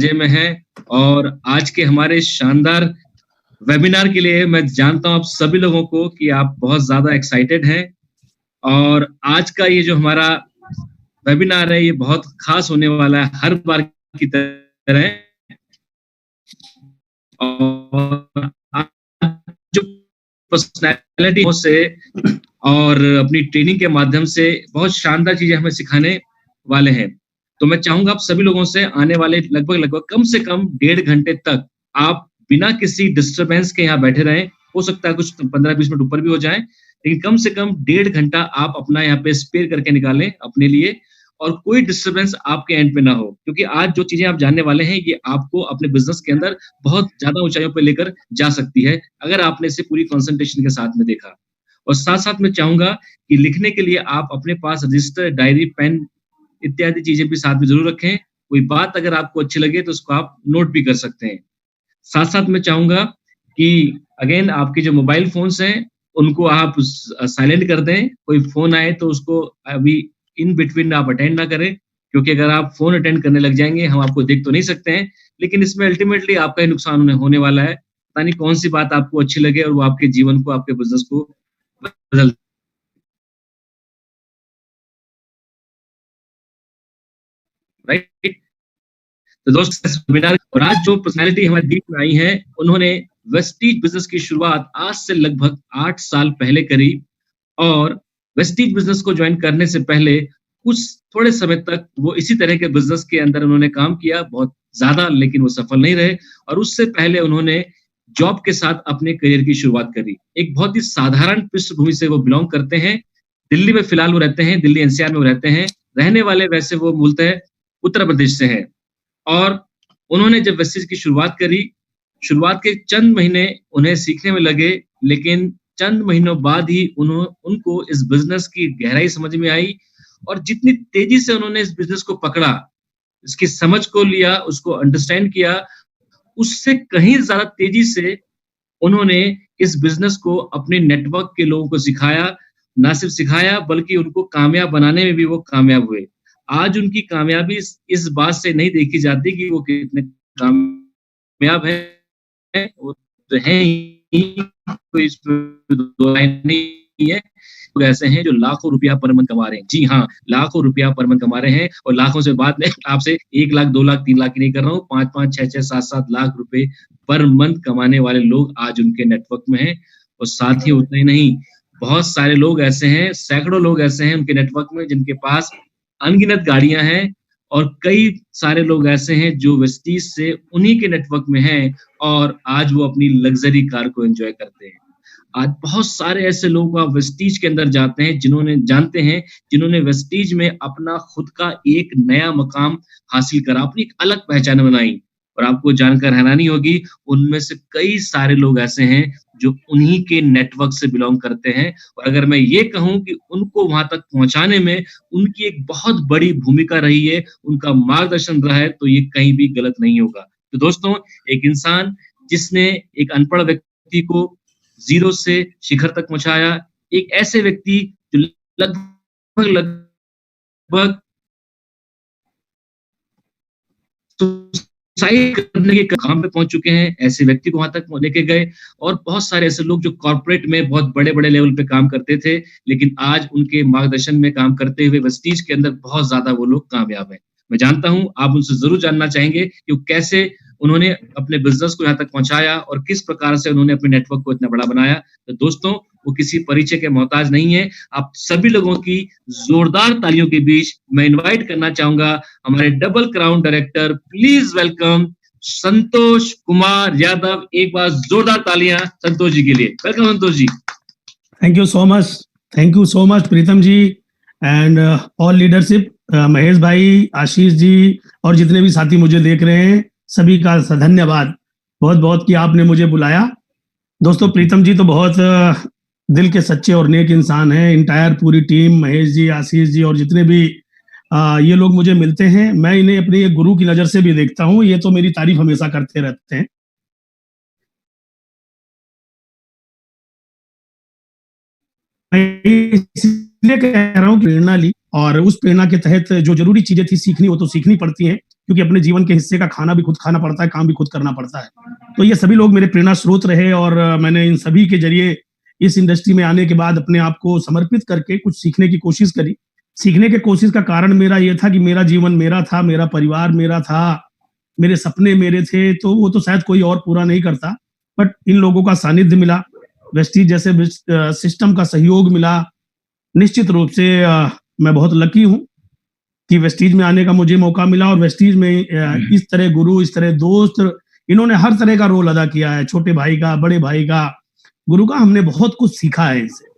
मजे में हैं और आज के हमारे शानदार वेबिनार के लिए मैं जानता हूँ आप सभी लोगों को कि आप बहुत ज़्यादा एक्साइटेड हैं और आज का ये जो हमारा वेबिनार है, ये बहुत खास होने वाला है हर बार की तरह। और आज जो पर्सनैलिटी से और अपनी ट्रेनिंग के माध्यम से बहुत शानदार चीजें हमें सिखाने वाले हैं। तो मैं चाहूंगा आप सभी लोगों से आने वाले लगभग कम से कम 1.5 घंटे तक आप बिना किसी डिस्टरबेंस के यहाँ बैठे रहें। हो सकता है कुछ 15-20 मिनट ऊपर भी हो जाए, लेकिन कम से कम 1.5 घंटा आप अपना यहाँ पे स्पेयर करके निकालें अपने लिए और कोई डिस्टरबेंस आपके एंड पे ना हो, क्योंकि आज जो चीजें आप जानने वाले हैं ये आपको अपने बिजनेस के अंदर बहुत ज्यादा ऊंचाइयों पे लेकर जा सकती है अगर आपने इसे पूरी कंसंट्रेशन के साथ में देखा। और साथ साथ मैं चाहूंगा कि लिखने के लिए आप अपने पास रजिस्टर, डायरी, पेन इत्यादि चीजें भी साथ में जरूर रखें। कोई बात अगर आपको अच्छी लगे तो उसको आप नोट भी कर सकते हैं। साथ साथ मैं चाहूंगा कि अगेन आपके जो मोबाइल फोन्स हैं उनको आप साइलेंट कर दें। कोई फोन आए तो उसको अभी इन बिटवीन आप अटेंड ना करें, क्योंकि अगर आप फोन अटेंड करने लग जाएंगे हम आपको देख तो नहीं सकते हैं, लेकिन इसमें अल्टीमेटली आपका ही नुकसान होने वाला है। पता नहीं कौन सी बात आपको अच्छी लगे और वो आपके जीवन को, आपके बिजनेस को बदल। राइट। तो दोस्तों वेबिनार और आज जो पर्सनालिटी हमारे बीच में आई है, उन्होंने वेस्टीज बिजनेस की शुरुआत आज से लगभग 8 साल पहले करी और वेस्टीज बिजनेस को ज्वाइन करने से पहले कुछ थोड़े समय तक वो इसी तरह के बिजनेस के अंदर उन्होंने काम किया, बहुत ज्यादा, लेकिन वो सफल नहीं रहे। और उससे पहले उन्होंने जॉब के साथ अपने करियर की शुरुआत करी। एक बहुत ही साधारण पृष्ठभूमि से वो बिलोंग करते हैं। दिल्ली में फिलहाल वो रहते हैं, दिल्ली एनसीआर में वो रहते हैं। रहने वाले वैसे वो मूलतः उत्तर प्रदेश से हैं और उन्होंने जब वेस्टीज की शुरुआत करी, शुरुआत के चंद महीने उन्हें सीखने में लगे, लेकिन चंद महीनों बाद ही उनको इस बिजनेस की गहराई समझ में आई और जितनी तेजी से उन्होंने इस बिजनेस को पकड़ा, इसकी समझ को लिया, उसको अंडरस्टैंड किया, उससे कहीं ज्यादा तेजी से उन्होंने इस बिजनेस को अपने नेटवर्क के लोगों को सिखाया। ना सिर्फ सिखाया बल्कि उनको कामयाब बनाने में भी वो कामयाब हुए। आज उनकी कामयाबी इस बात से नहीं देखी जाती कि वो कितने कामयाब है, वो तो है ही, कोई इसमें दो राय नहीं है। लोग ऐसे हैं जो लाखों रुपया पर मंथ कमा रहे हैं। जी हाँ, लाखों रुपया पर मंथ कमा रहे हैं और लाखों से बात नहीं, आपसे 1 लाख, 2 लाख, 3 लाख की नहीं कर रहा हूँ, 5-5, 6-6, 7-7 लाख रुपए पर मंथ कमाने वाले लोग आज उनके नेटवर्क में हैं। और साथ ही उतना ही नहीं, बहुत सारे लोग ऐसे हैं, सैकड़ों लोग ऐसे हैं उनके नेटवर्क में जिनके पास अनगिनत गाड़ियां हैं और कई सारे लोग ऐसे हैं जो वेस्टीज से उन्हीं के नेटवर्क में हैं और आज वो अपनी लग्जरी कार को एंजॉय करते हैं। आज बहुत सारे ऐसे लोग आप वेस्टीज के अंदर जाते हैं जिन्होंने वेस्टीज में अपना खुद का एक नया मकाम हासिल करा, अपनी एक अलग पहचान बनाई। और आपको जानकर हैरानी होगी, उनमें से कई सारे लोग ऐसे हैं जो उन्हीं के नेटवर्क से बिलोंग करते हैं। और अगर मैं ये कहूं कि उनको वहां तक पहुंचाने में उनकी एक बहुत बड़ी भूमिका रही है, उनका मार्गदर्शन रहा है, तो ये कहीं भी गलत नहीं होगा। तो दोस्तों, एक इंसान जिसने एक अनपढ़ व्यक्ति को जीरो से शिखर तक पहुंचाया, एक ऐसे व्यक्ति जो लगभग सुसाइड करने के काम पे पहुंच चुके हैं, ऐसे व्यक्ति को वहां तक लेके गए। और बहुत सारे ऐसे लोग जो कॉर्पोरेट में बहुत बड़े-बड़े लेवल पे काम करते थे, लेकिन आज उनके मार्गदर्शन में काम करते हुए वेस्टीज के अंदर बहुत ज्यादा वो लोग कामयाब हैं। मैं जानता हूं आप उनसे जरूर जानना चाहेंगे कि कैसे उन्होंने अपने बिजनेस को यहाँ तक पहुंचाया और किस प्रकार से उन्होंने अपने नेटवर्क को इतना बड़ा बनाया। तो दोस्तों, वो किसी परिचय के मोहताज नहीं है। आप सभी लोगों की जोरदार तालियों के बीच मैं इनवाइट करना चाहूंगा हमारे double crown director, please welcome Santosh Kumar Yadav. एक बार जोरदार तालियां संतोष जी के लिए। Welcome Santosh ji. Thank you so much Pritam ji and all leadership, Mahesh भाई, आशीष जी और जितने भी साथी मुझे देख रहे हैं, सभी का धन्यवाद बहुत बहुत कि आपने मुझे बुलाया। दोस्तों, प्रीतम जी तो बहुत दिल के सच्चे और नेक इंसान हैं। इंटायर पूरी टीम, महेश जी, आशीष जी और जितने भी ये लोग मुझे मिलते हैं, मैं इन्हें अपने एक गुरु की नजर से भी देखता हूँ। ये तो मेरी तारीफ हमेशा करते रहते हैं। इसलिए कह रहा हूँ, प्रेरणा ली और उस प्रेरणा के तहत जो जरूरी चीजें थी सीखनी, वो तो सीखनी पड़ती हैं। क्योंकि अपने जीवन के हिस्से का खाना भी खुद खाना पड़ता है, काम भी खुद करना पड़ता है। तो ये सभी लोग मेरे प्रेरणा स्रोत रहे और मैंने इन सभी के जरिए इस इंडस्ट्री में आने के बाद अपने आप को समर्पित करके कुछ सीखने की कोशिश करी। सीखने की कोशिश का कारण मेरा ये था कि मेरा जीवन मेरा था, मेरा परिवार मेरा था, मेरे सपने मेरे थे, तो वो तो शायद कोई और पूरा नहीं करता। बट इन लोगों का सानिध्य मिला, वेस्टीज जैसे सिस्टम का सहयोग मिला। निश्चित रूप से मैं बहुत लकी हूँ कि वेस्टीज में आने का मुझे मौका मिला और वेस्टीज में इस तरह गुरु, इस तरह दोस्त, इन्होंने हर तरह का रोल अदा किया है, छोटे भाई का, बड़े भाई का, गुरु का। हमने बहुत कुछ सीखा है इनसे।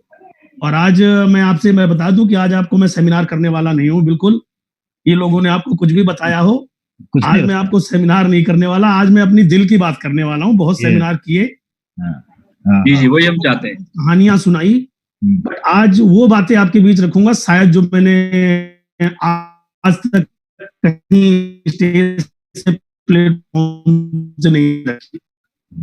और आज मैं बता दूं कि आज आपको मैं सेमिनार करने वाला नहीं हूँ, बिल्कुल। ये लोगों ने आपको कुछ भी बताया हो, आज मैं आपको सेमिनार नहीं करने वाला, आज मैं अपनी दिल की बात करने वाला हूँ। बहुत सेमिनार किए, जी वही हम चाहते हैं, कहानियां सुनाई, बट आज वो बातें आपके बीच रखूंगा शायद जो मैंने आज तक कहीं स्टेज से, प्लेटफॉर्म से नहीं रखी।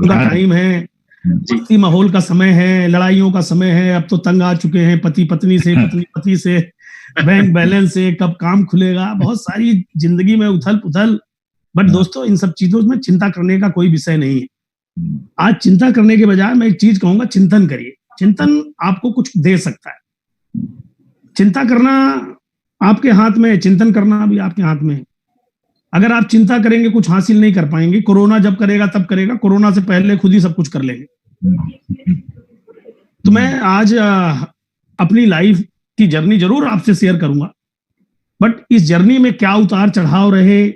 टाइम है, इसी माहौल का समय है, लड़ाइयों का समय है, अब तो तंग आ चुके हैं पति पत्नी से, पत्नी पति से, बैंक बैलेंस से, कब काम खुलेगा, बहुत सारी जिंदगी में उथल पुथल। बट दोस्तों, इन सब चीजों में चिंता करने का कोई विषय नहीं है। आज चिंता करने के बजाय मैं एक चीज कहूंगा, चिंतन करिए। चिंतन आपको कुछ दे सकता है। चिंता करना आपके हाथ में है, चिंतन करना भी आपके हाथ में है। अगर आप चिंता करेंगे कुछ हासिल नहीं कर पाएंगे। कोरोना जब करेगा तब करेगा, कोरोना से पहले खुद ही सब कुछ कर लेंगे। तो मैं आज अपनी लाइफ की जर्नी जरूर आपसे शेयर करूंगा, बट इस जर्नी में क्या उतार चढ़ाव रहे,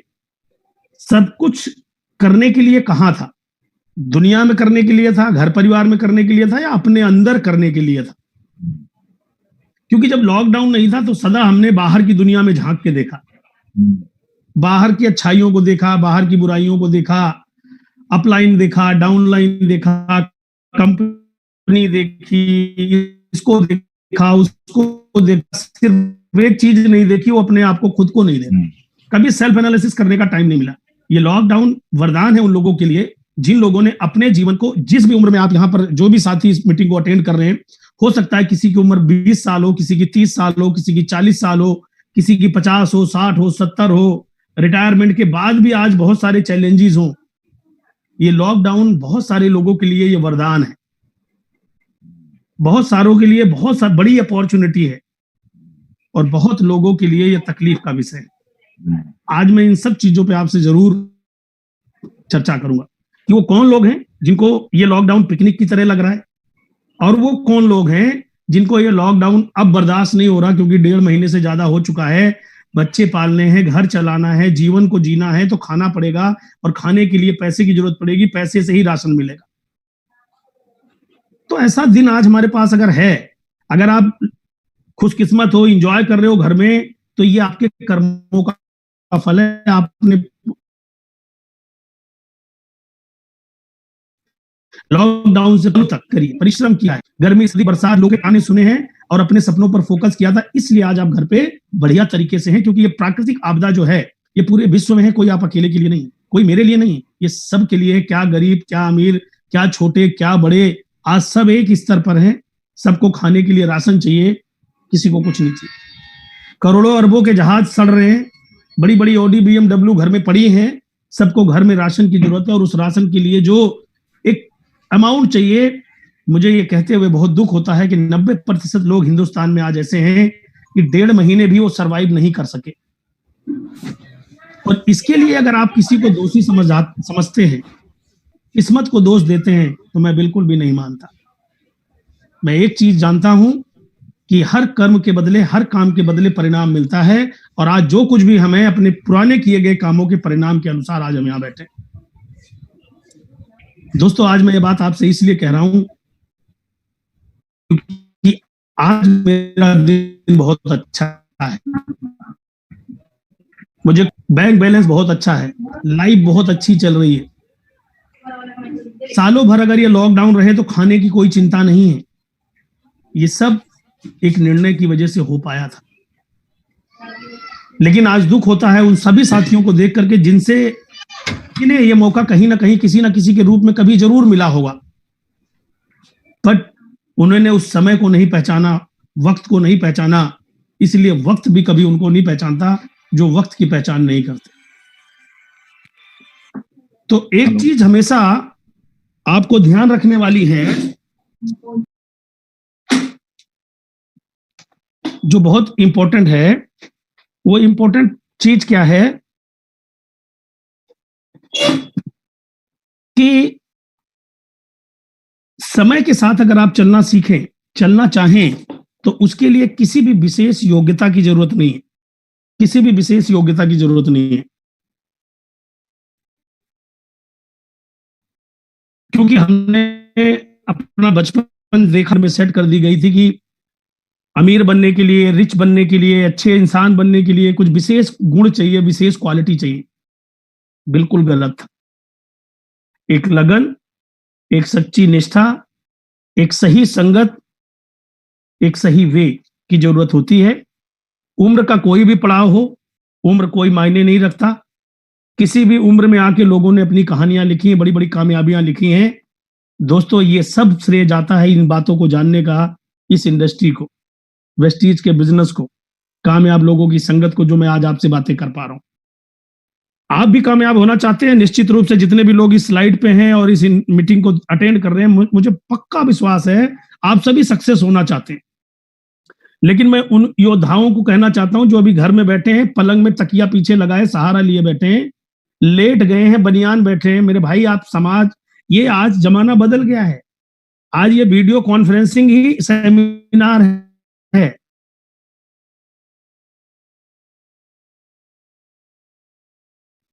सब कुछ करने के लिए कहाँ था? दुनिया में करने के लिए था, घर परिवार में करने के लिए था, या अपने अंदर करने के लिए था? क्योंकि जब लॉकडाउन नहीं था तो सदा हमने बाहर की दुनिया में झांक के देखा, बाहर की अच्छाइयों को देखा, बाहर की बुराइयों को देखा, अपलाइन देखा, डाउनलाइन देखा, कंपनी देखी, इसको देखा, उसको देखा। सिर्फ एक चीज नहीं देखी, वो अपने आप को, खुद को नहीं देखा। कभी सेल्फ एनालिसिस करने का टाइम नहीं मिला। ये लॉकडाउन वरदान है उन लोगों के लिए जिन लोगों ने अपने जीवन को, जिस भी उम्र में आप यहाँ पर जो भी साथी इस मीटिंग को अटेंड कर रहे हैं, हो सकता है किसी की उम्र 20 साल हो, किसी की 30 साल हो, किसी की 40 साल हो, किसी की 50 हो, 60 हो, 70 हो, रिटायरमेंट के बाद भी आज बहुत सारे चैलेंजेस हों। ये लॉकडाउन बहुत सारे लोगों के लिए ये वरदान है, बहुत सारों के लिए बहुत बड़ी अपॉर्चुनिटी है, और बहुत लोगों के लिए ये तकलीफ का विषय है। आज मैं इन सब चीजों पे आपसे जरूर चर्चा करूंगा कि वो कौन लोग हैं जिनको ये लॉकडाउन पिकनिक की तरह लग रहा है, और वो कौन लोग हैं जिनको ये लॉकडाउन अब बर्दाश्त नहीं हो रहा, क्योंकि 1.5 महीने से ज्यादा हो चुका है। बच्चे पालने हैं, घर चलाना है, जीवन को जीना है, तो खाना पड़ेगा, और खाने के लिए पैसे की जरूरत पड़ेगी, पैसे से ही राशन मिलेगा। तो ऐसा दिन आज हमारे पास अगर है, अगर आप खुशकिस्मत हो, एंजॉय कर रहे हो घर में, तो ये आपके कर्मों का फल है। आपने लॉकडाउन से तक करिए, परिश्रम किया है, गर्मी सर्दी बरसात लोग के गाने सुने हैं और अपने सपनों पर फोकस किया था, इसलिए आज आप घर पे बढ़िया तरीके से हैं। क्योंकि ये प्राकृतिक आपदा जो है, ये पूरे विश्व में है, कोई आप अकेले के लिए नहीं, कोई मेरे लिए नहीं, ये सब के लिए है। क्या गरीब, क्या अमीर, क्या छोटे, क्या बड़े, आज सब एक स्तर पर हैं। सबको खाने के लिए राशन चाहिए, किसी को कुछ नहीं चाहिए। करोड़ों अरबों के जहाज सड़ रहे हैं, बड़ी बड़ी ऑडी BMW घर में पड़ी हैं, सबको घर में राशन की जरूरत है, और उस राशन के लिए जो एक अमाउंट चाहिए, मुझे ये कहते हुए बहुत दुख होता है कि 90% लोग हिंदुस्तान में आज ऐसे हैं कि 1.5 महीने भी वो सरवाइव नहीं कर सके। और इसके लिए अगर आप किसी को दोषी समझते हैं, किस्मत को दोष देते हैं, तो मैं बिल्कुल भी नहीं मानता। मैं एक चीज जानता हूं कि हर कर्म के बदले, हर काम के बदले परिणाम मिलता है, और आज जो कुछ भी हमें अपने पुराने किए गए कामों के परिणाम के अनुसार आज हम यहाँ बैठे। दोस्तों, आज मैं ये बात आपसे इसलिए कह रहा हूं कि आज मेरा दिन बहुत अच्छा है, मुझे बैंक बैलेंस बहुत अच्छा है, लाइफ बहुत अच्छी चल रही है। सालों भर अगर ये लॉकडाउन रहे तो खाने की कोई चिंता नहीं है। ये सब एक निर्णय की वजह से हो पाया था। लेकिन आज दुख होता है उन सभी साथियों को देख करके जिन्हें ये मौका कहीं ना कहीं, किसी ना किसी के रूप में कभी जरूर मिला होगा, बट उन्होंने उस समय को नहीं पहचाना, वक्त को नहीं पहचाना। इसलिए वक्त भी कभी उनको नहीं पहचानता जो वक्त की पहचान नहीं करते। तो एक चीज हमेशा आपको ध्यान रखने वाली है, जो बहुत इंपॉर्टेंट है, वो इंपॉर्टेंट चीज क्या है कि समय के साथ अगर आप चलना सीखें, चलना चाहें, तो उसके लिए किसी भी विशेष योग्यता की जरूरत नहीं है, किसी भी विशेष योग्यता की जरूरत नहीं है, क्योंकि हमने अपना बचपन देखा में सेट कर दी गई थी कि अमीर बनने के लिए, रिच बनने के लिए, अच्छे इंसान बनने के लिए कुछ विशेष गुण चाहिए, विशेष क्वालिटी चाहिए। बिल्कुल गलत। एक लगन, एक सच्ची निष्ठा, एक सही संगत, एक सही वे की जरूरत होती है। उम्र का कोई भी पड़ाव हो, उम्र कोई मायने नहीं रखता। किसी भी उम्र में आके लोगों ने अपनी कहानियां लिखी हैं, बड़ी बड़ी कामयाबियां लिखी हैं। दोस्तों, ये सब श्रेय जाता है इन बातों को जानने का, इस इंडस्ट्री को, वेस्टीज के बिजनेस को, कामयाब लोगों की संगत को, जो मैं आज आपसे बातें कर पा रहा हूं। आप भी कामयाब होना चाहते हैं, निश्चित रूप से जितने भी लोग इस स्लाइड पे हैं और इस मीटिंग को अटेंड कर रहे हैं, मुझे पक्का विश्वास है आप सभी सक्सेस होना चाहते हैं। लेकिन मैं उन योद्धाओं को कहना चाहता हूं जो अभी घर में बैठे हैं, पलंग में तकिया पीछे लगाए सहारा लिए बैठे हैं, लेट गए हैं, बनियान बैठे हैं, मेरे भाई आप समाज, ये आज जमाना बदल गया है। आज ये वीडियो कॉन्फ्रेंसिंग ही सेमिनार है।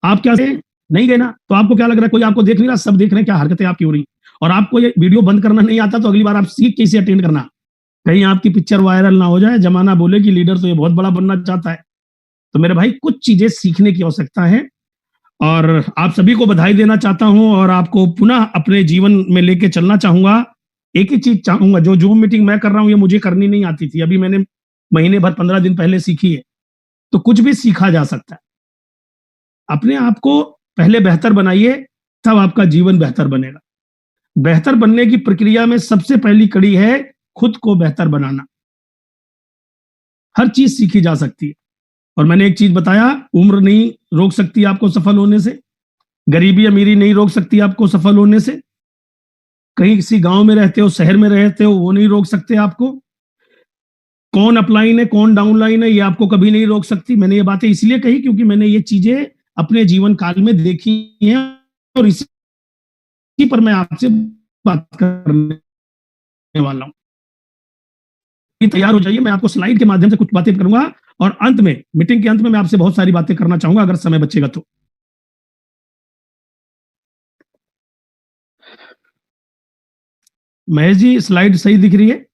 आप क्या नहीं गए ना, तो आपको क्या लग रहा है, कोई आपको देख नहीं रहा, सब देख रहे हैं क्या हरकतें आपकी हो रही। और आपको ये वीडियो बंद करना नहीं आता, तो अगली बार आप सीख के इसे अटेंड करना, कहीं आपकी पिक्चर वायरल ना हो जाए, जमाना बोले कि लीडर तो ये बहुत बड़ा बनना चाहता है। तो मेरे भाई, कुछ चीजें सीखने की आवश्यकता है, और आप सभी को बधाई देना चाहता हूं और आपको पुनः अपने जीवन में लेके चलना चाहूंगा। एक ही चीज चाहूंगा, जो जूम मीटिंग मैं कर रहा हूं ये मुझे करनी नहीं आती थी, अभी मैंने महीने भर 15 दिन पहले सीखी है। तो कुछ भी सीखा जा सकता है। अपने आप को पहले बेहतर बनाइए, तब आपका जीवन बेहतर बनेगा। बेहतर बनने की प्रक्रिया में सबसे पहली कड़ी है खुद को बेहतर बनाना। हर चीज सीखी जा सकती है, और मैंने एक चीज बताया, उम्र नहीं रोक सकती आपको सफल होने से, गरीबी अमीरी नहीं रोक सकती आपको सफल होने से, कहीं किसी गांव में रहते हो, शहर में रहते हो, वो नहीं रोक सकते आपको, कौन अपलाइन है कौन डाउनलाइन है ये आपको कभी नहीं रोक सकती। मैंने ये बातें इसलिए कही क्योंकि मैंने ये चीजें अपने जीवन काल में देखी हैं, और इसी पर मैं आपसे बात करने वाला हूं। तैयार हो जाइए, मैं आपको स्लाइड के माध्यम से कुछ बातें करूंगा, और अंत में, मीटिंग के अंत में मैं आपसे बहुत सारी बातें करना चाहूंगा, अगर समय बचेगा तो। महेश जी, स्लाइड सही दिख रही है?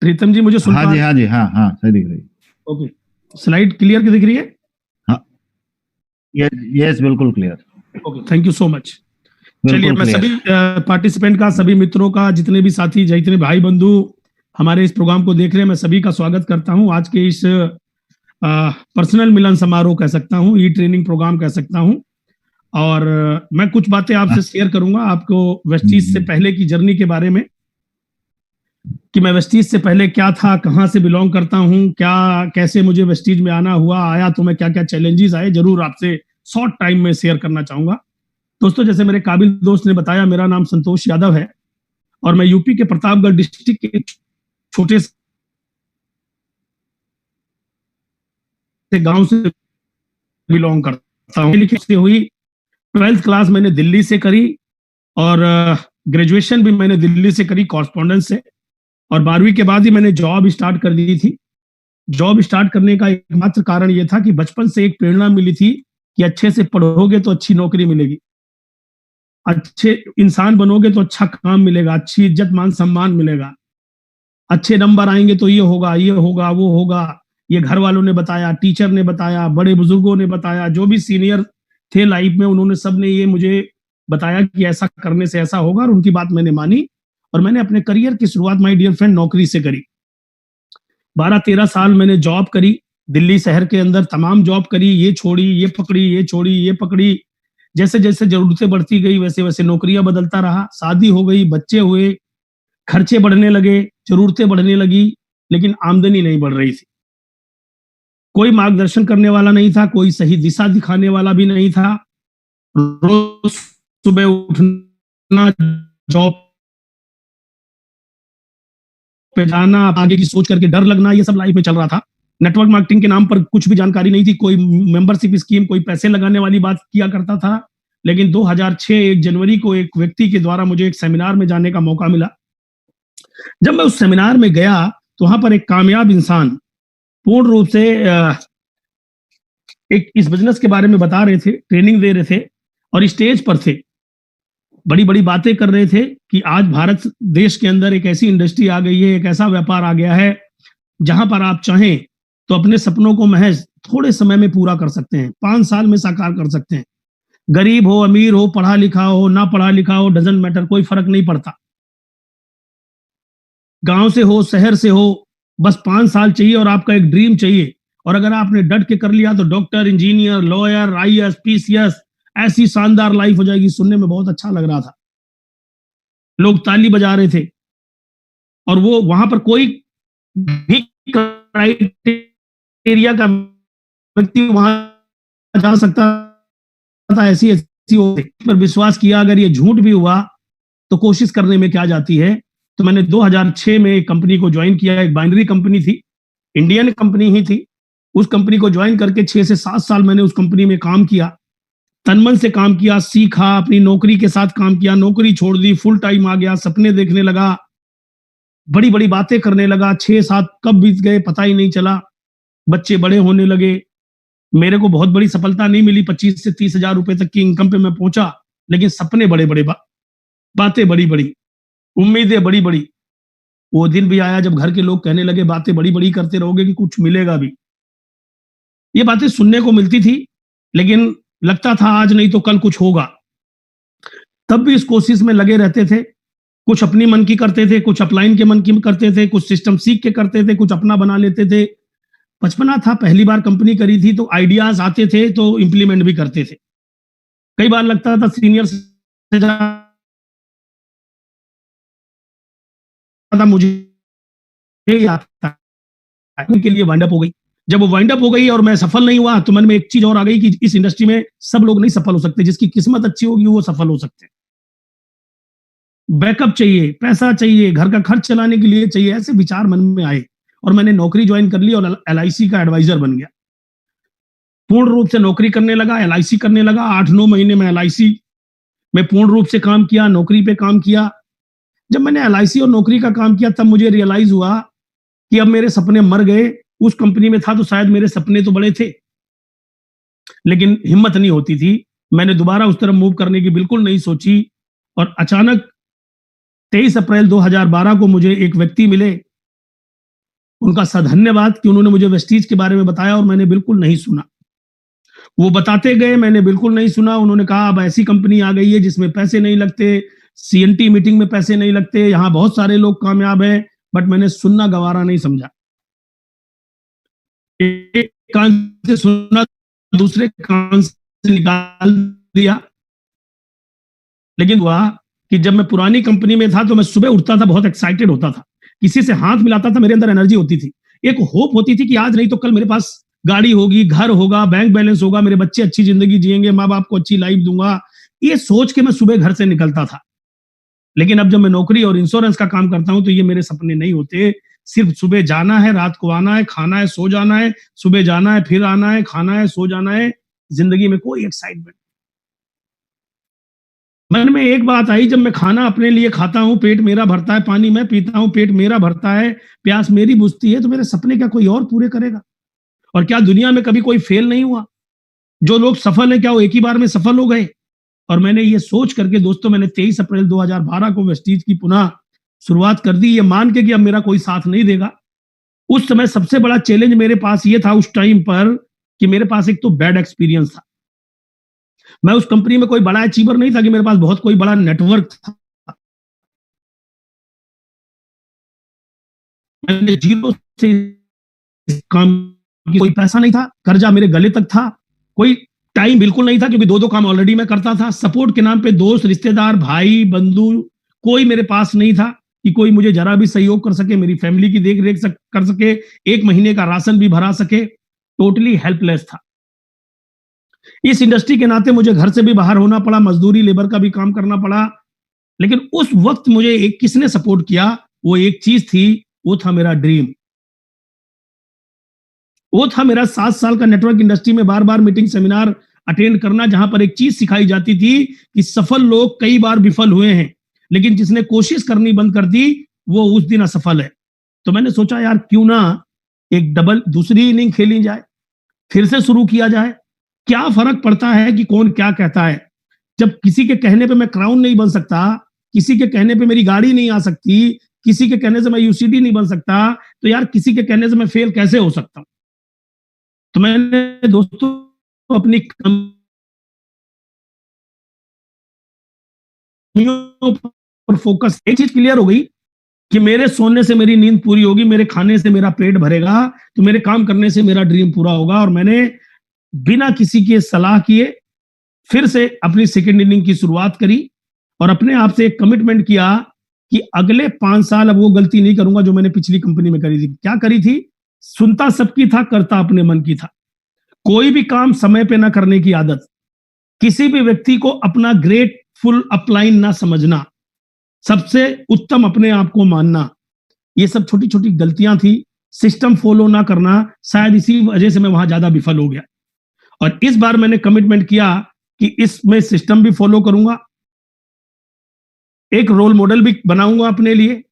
प्रीतम जी, मुझे सुन हाँ जी, हाँ जी, हाँ हाँ, सही दिख रही है। ओके, स्लाइड क्लियर दिख रही है? हाँ, यस, बिल्कुल clear. Okay, thank you so much. चलिए, मैं सभी पार्टिसिपेंट का, सभी मित्रों का, जितने भी साथी, जितने भाई बंधु हमारे इस प्रोग्राम को देख रहे हैं, मैं सभी का स्वागत करता हूं आज के इस पर्सनल मिलन समारोह कह सकता हूं, ई ट्रेनिंग प्रोग्राम कह सकता हूं। और मैं कुछ बातें आपसे शेयर करूंगा, आपको वेस्टीज से पहले की जर्नी के बारे में, कि मैं वेस्टीज से पहले क्या था, कहां से बिलोंग करता हूं, क्या कैसे मुझे वेस्टीज में आना हुआ, आया तो मैं क्या क्या चैलेंजेस आए, जरूर आपसे शॉर्ट टाइम में शेयर करना चाहूंगा। दोस्तों, जैसे मेरे काबिल दोस्त ने बताया, मेरा नाम संतोष यादव है, और मैं यूपी के प्रतापगढ़ डिस्ट्रिक्ट के छोटे से गांव से बिलोंग करता हूं। लिखी से हुई 12th क्लास मैंने दिल्ली से करी, और ग्रेजुएशन भी मैंने दिल्ली से करी कॉरस्पॉन्डेंस से, और 12वीं के बाद ही मैंने जॉब स्टार्ट कर दी थी। जॉब स्टार्ट करने का एकमात्र कारण यह था कि बचपन से एक प्रेरणा मिली थी कि अच्छे से पढ़ोगे तो अच्छी नौकरी मिलेगी, अच्छे इंसान बनोगे तो अच्छा काम मिलेगा, अच्छी इज्जत मान सम्मान मिलेगा, अच्छे नंबर आएंगे तो ये होगा, ये होगा, वो होगा। ये घर वालों ने बताया, टीचर ने बताया, बड़े बुजुर्गों ने बताया, जो भी सीनियर थे लाइफ में, उन्होंने सबने ये मुझे बताया कि ऐसा करने से ऐसा होगा, और उनकी बात मैंने मानी, और मैंने अपने करियर की शुरुआत, माय डियर फ्रेंड, नौकरी से करी। 12-13 साल मैंने जॉब करी दिल्ली शहर के अंदर, तमाम जॉब करी, ये छोड़ी, ये पकड़ी, ये छोड़ी, ये पकड़ी। जैसे जैसे जरूरतें बढ़ती गई, वैसे वैसे नौकरियां बदलता रहा, शादी हो गई, बच्चे हुए, खर्चे बढ़ने लगे, जरूरतें बढ़ने लगी, लेकिन आमदनी नहीं बढ़ रही थी। कोई मार्गदर्शन करने वाला नहीं था, कोई सही दिशा दिखाने वाला भी नहीं था। रोज सुबह उठना, जॉब पे जाना, आगे की सोच करके डर लगना, ये सब लाइफ में चल रहा था। नेटवर्क मार्केटिंग के नाम पर कुछ भी जानकारी नहीं थी, कोई मेंबरशिप स्कीम, कोई पैसे लगाने वाली बात किया करता था। लेकिन 2006 1 जनवरी को एक व्यक्ति के द्वारा मुझे एक सेमिनार में जाने का मौका मिला। जब मैं उस सेमिनार में गया तो वहां पर एक कामयाब इंसान पूर्ण रूप से एक इस बिजनेस के बारे में बता रहे थे, ट्रेनिंग दे रहे थे और स्टेज पर थे, बड़ी बड़ी बातें कर रहे थे कि आज भारत देश के अंदर एक ऐसी इंडस्ट्री आ गई है, एक ऐसा व्यापार आ गया है जहां पर आप चाहें तो अपने सपनों को महज थोड़े समय में पूरा कर सकते हैं, 5 साल में साकार कर सकते हैं। गरीब हो, अमीर हो, पढ़ा लिखा हो, ना पढ़ा लिखा हो, डजंट मैटर, कोई फर्क नहीं पड़ता। गांव से हो, शहर से हो, बस 5 साल चाहिए और आपका एक ड्रीम चाहिए। और अगर आपने डट के कर लिया तो doctor, engineer, lawyer, IAS, PCS, ऐसी शानदार लाइफ हो जाएगी। सुनने में बहुत अच्छा लग रहा था, लोग ताली बजा रहे थे और वो वहां पर कोई भी क्राइटेरिया का व्यक्ति वहां जा सकता था, ऐसी ऐसी पर विश्वास किया। अगर ये झूठ भी हुआ तो कोशिश करने में क्या जाती है। तो मैंने 2006 में एक कंपनी को ज्वाइन किया, एक बाइनरी कंपनी थी, इंडियन कंपनी ही थी। उस कंपनी को ज्वाइन करके 6 से 7 साल मैंने उस कंपनी में काम किया, तनमन से काम किया, सीखा, अपनी नौकरी के साथ काम किया, नौकरी छोड़ दी, फुल टाइम आ गया, सपने देखने लगा, बड़ी बड़ी बातें करने लगा। 6-7 कब बीत गए पता ही नहीं चला, बच्चे बड़े होने लगे। मेरे को बहुत बड़ी सफलता नहीं मिली, 25 से 30 हजार रुपए तक की इनकम पे मैं पहुंचा, लेकिन सपने बड़े बड़े, बातें बड़ी बड़ी, उम्मीदें बड़ी बड़ी। वो दिन भी आया जब घर के लोग कहने लगे बातें बड़ी बड़ी करते रहोगे कि कुछ मिलेगा भी। ये बातें सुनने को मिलती थी, लेकिन लगता था आज नहीं तो कल कुछ होगा। तब भी इस कोशिश में लगे रहते थे, कुछ अपनी मन की करते थे, कुछ अपलाइन के मन की करते थे, कुछ सिस्टम सीख के करते थे, कुछ अपना बना लेते थे। बचपना था, पहली बार कंपनी करी थी तो आइडियाज आते थे तो इंप्लीमेंट भी करते थे। कई बार लगता था सीनियर से ज्यादा मुझे आता है, उनके लिए वाइंड अप हो गई। जब वो वाइंड अप हो गई और मैं सफल नहीं हुआ तो मन में एक चीज और आ गई कि इस इंडस्ट्री में सब लोग नहीं सफल हो सकते, जिसकी किस्मत अच्छी होगी वो सफल हो सकते हैं। बैकअप चाहिए, पैसा चाहिए, घर का खर्च चलाने के लिए चाहिए, ऐसे विचार मन में आए और मैंने नौकरी ज्वाइन कर ली और LIC का एडवाइजर बन गया। पूर्ण रूप से नौकरी करने लगा, LIC करने लगा। 8-9 महीने में LIC में पूर्ण रूप से काम किया, नौकरी पे काम किया। जब मैंने LIC और नौकरी का काम किया तब मुझे रियलाइज हुआ कि अब मेरे सपने मर गए। उस कंपनी में था तो शायद मेरे सपने तो बड़े थे, लेकिन हिम्मत नहीं होती थी। मैंने दोबारा उस तरफ मूव करने की बिल्कुल नहीं सोची और अचानक 23 अप्रैल 2012 को मुझे एक व्यक्ति मिले। उनका धन्यवाद कि उन्होंने मुझे वेस्टीज के बारे में बताया और मैंने बिल्कुल नहीं सुना। वो बताते गए, मैंने बिल्कुल नहीं सुना। उन्होंने कहा अब ऐसी कंपनी आ गई है जिसमें पैसे नहीं लगते, CNT मीटिंग में पैसे नहीं लगते, यहाँ बहुत सारे लोग कामयाब हैं, बट मैंने सुनना गवारा नहीं समझा। एक कान से सुना, दूसरे कान से निकाल दिया। लेकिन हुआ कि जब मैं पुरानी कंपनी में था तो मैं सुबह उठता था, बहुत एक्साइटेड होता था, किसी से हाथ मिलाता था, मेरे अंदर एनर्जी होती थी, एक होप होती थी कि आज नहीं तो कल मेरे पास गाड़ी होगी, घर होगा, बैंक बैलेंस होगा, मेरे बच्चे अच्छी जिंदगी जिएंगे, माँ बाप को अच्छी लाइफ दूंगा। ये सोच के मैं सुबह घर से निकलता था। लेकिन अब जब मैं नौकरी और इंश्योरेंस का काम करता हूं तो ये मेरे सपने नहीं होते। सिर्फ सुबह जाना है, रात को आना है, खाना है, सो जाना है, सुबह जाना है, फिर आना है, खाना है, सो जाना है। जिंदगी में कोई एक्साइटमेंट। मन में एक बात आई, जब मैं खाना अपने लिए खाता हूं, पेट मेरा भरता है, पानी मैं पीता हूं, पेट मेरा भरता है, प्यास मेरी बुझती है, तो मेरे सपने क्या कोई और पूरे करेगा? और क्या दुनिया में कभी कोई फेल नहीं हुआ? जो लोग सफल हैं क्या वो एक ही बार में सफल हो गए? और मैंने ये सोच करके दोस्तों, मैंने 23 अप्रैल 2012 को वेस्टीज की पुनः शुरुआत कर दी, ये मान के कि अब मेरा कोई साथ नहीं देगा। उस समय सबसे बड़ा चैलेंज मेरे पास ये था उस टाइम पर कि मेरे पास एक तो बैड एक्सपीरियंस था। मैं उस कंपनी में कोई बड़ा अचीवर नहीं था कि मेरे पास बहुत कोई बड़ा नेटवर्क था। मैंने जीरो से काम, कोई पैसा नहीं था, कर्जा मेरे गले तक था, कोई टाइम बिल्कुल नहीं था क्योंकि 2-2 काम ऑलरेडी मैं करता था। सपोर्ट के नाम पे दोस्त, रिश्तेदार, भाई, बंधु कोई मेरे पास नहीं था कि कोई मुझे जरा भी सहयोग कर सके, मेरी फैमिली की देख रेख कर सके, 1 महीने का राशन भी भरा सके। टोटली हेल्पलेस था। इस इंडस्ट्री के नाते मुझे घर से भी बाहर होना पड़ा, मजदूरी लेबर का भी काम करना पड़ा, लेकिन उस वक्त मुझे एक किसने सपोर्ट किया, वो एक चीज थी, वो था मेरा ड्रीम। वो था मेरा 7 साल का नेटवर्क इंडस्ट्री में बार बार मीटिंग सेमिनार अटेंड करना, जहां पर एक चीज सिखाई जाती थी कि सफल लोग कई बार विफल हुए हैं, लेकिन जिसने कोशिश करनी बंद कर दी वो उस दिन असफल है। तो मैंने सोचा यार क्यों ना एक डबल दूसरी इनिंग खेली जाए, फिर से शुरू किया जाए। क्या फर्क पड़ता है कि कौन क्या कहता है, जब किसी के कहने पे मैं क्राउन नहीं बन सकता, किसी के कहने पे मेरी गाड़ी नहीं आ सकती, किसी के कहने से मैं यूसीडी नहीं बन सकता, तो यार किसी के कहने से मैं फेल कैसे हो सकता हूं। तो मैंने दोस्तों अपनी पर फोकस, एक चीज क्लियर हो गई कि मेरे सोने से मेरी नींद पूरी होगी, मेरे खाने से मेरा पेट भरेगा, तो मेरे काम करने से मेरा ड्रीम पूरा होगा। और मैंने बिना किसी के सलाह किए फिर से अपनी सेकेंड इनिंग की शुरुआत करी और अपने आप से एक कमिटमेंट किया कि अगले 5 साल अब वो गलती नहीं करूंगा जो मैंने पिछली कंपनी में करी थी। क्या करी थी? सुनता सबकी था, करता अपने मन की था। कोई भी काम समय पे ना करने की आदत, किसी भी व्यक्ति को अपना ग्रेटफुल अपलाइन ना समझना, सबसे उत्तम अपने आप को मानना, ये सब छोटी छोटी गलतियां थी। सिस्टम फॉलो ना करना, शायद इसी वजह से मैं वहां ज्यादा विफल हो गया। और इस बार मैंने कमिटमेंट किया कि इसमें सिस्टम भी फॉलो करूंगा, एक रोल मॉडल भी बनाऊंगा अपने लिए,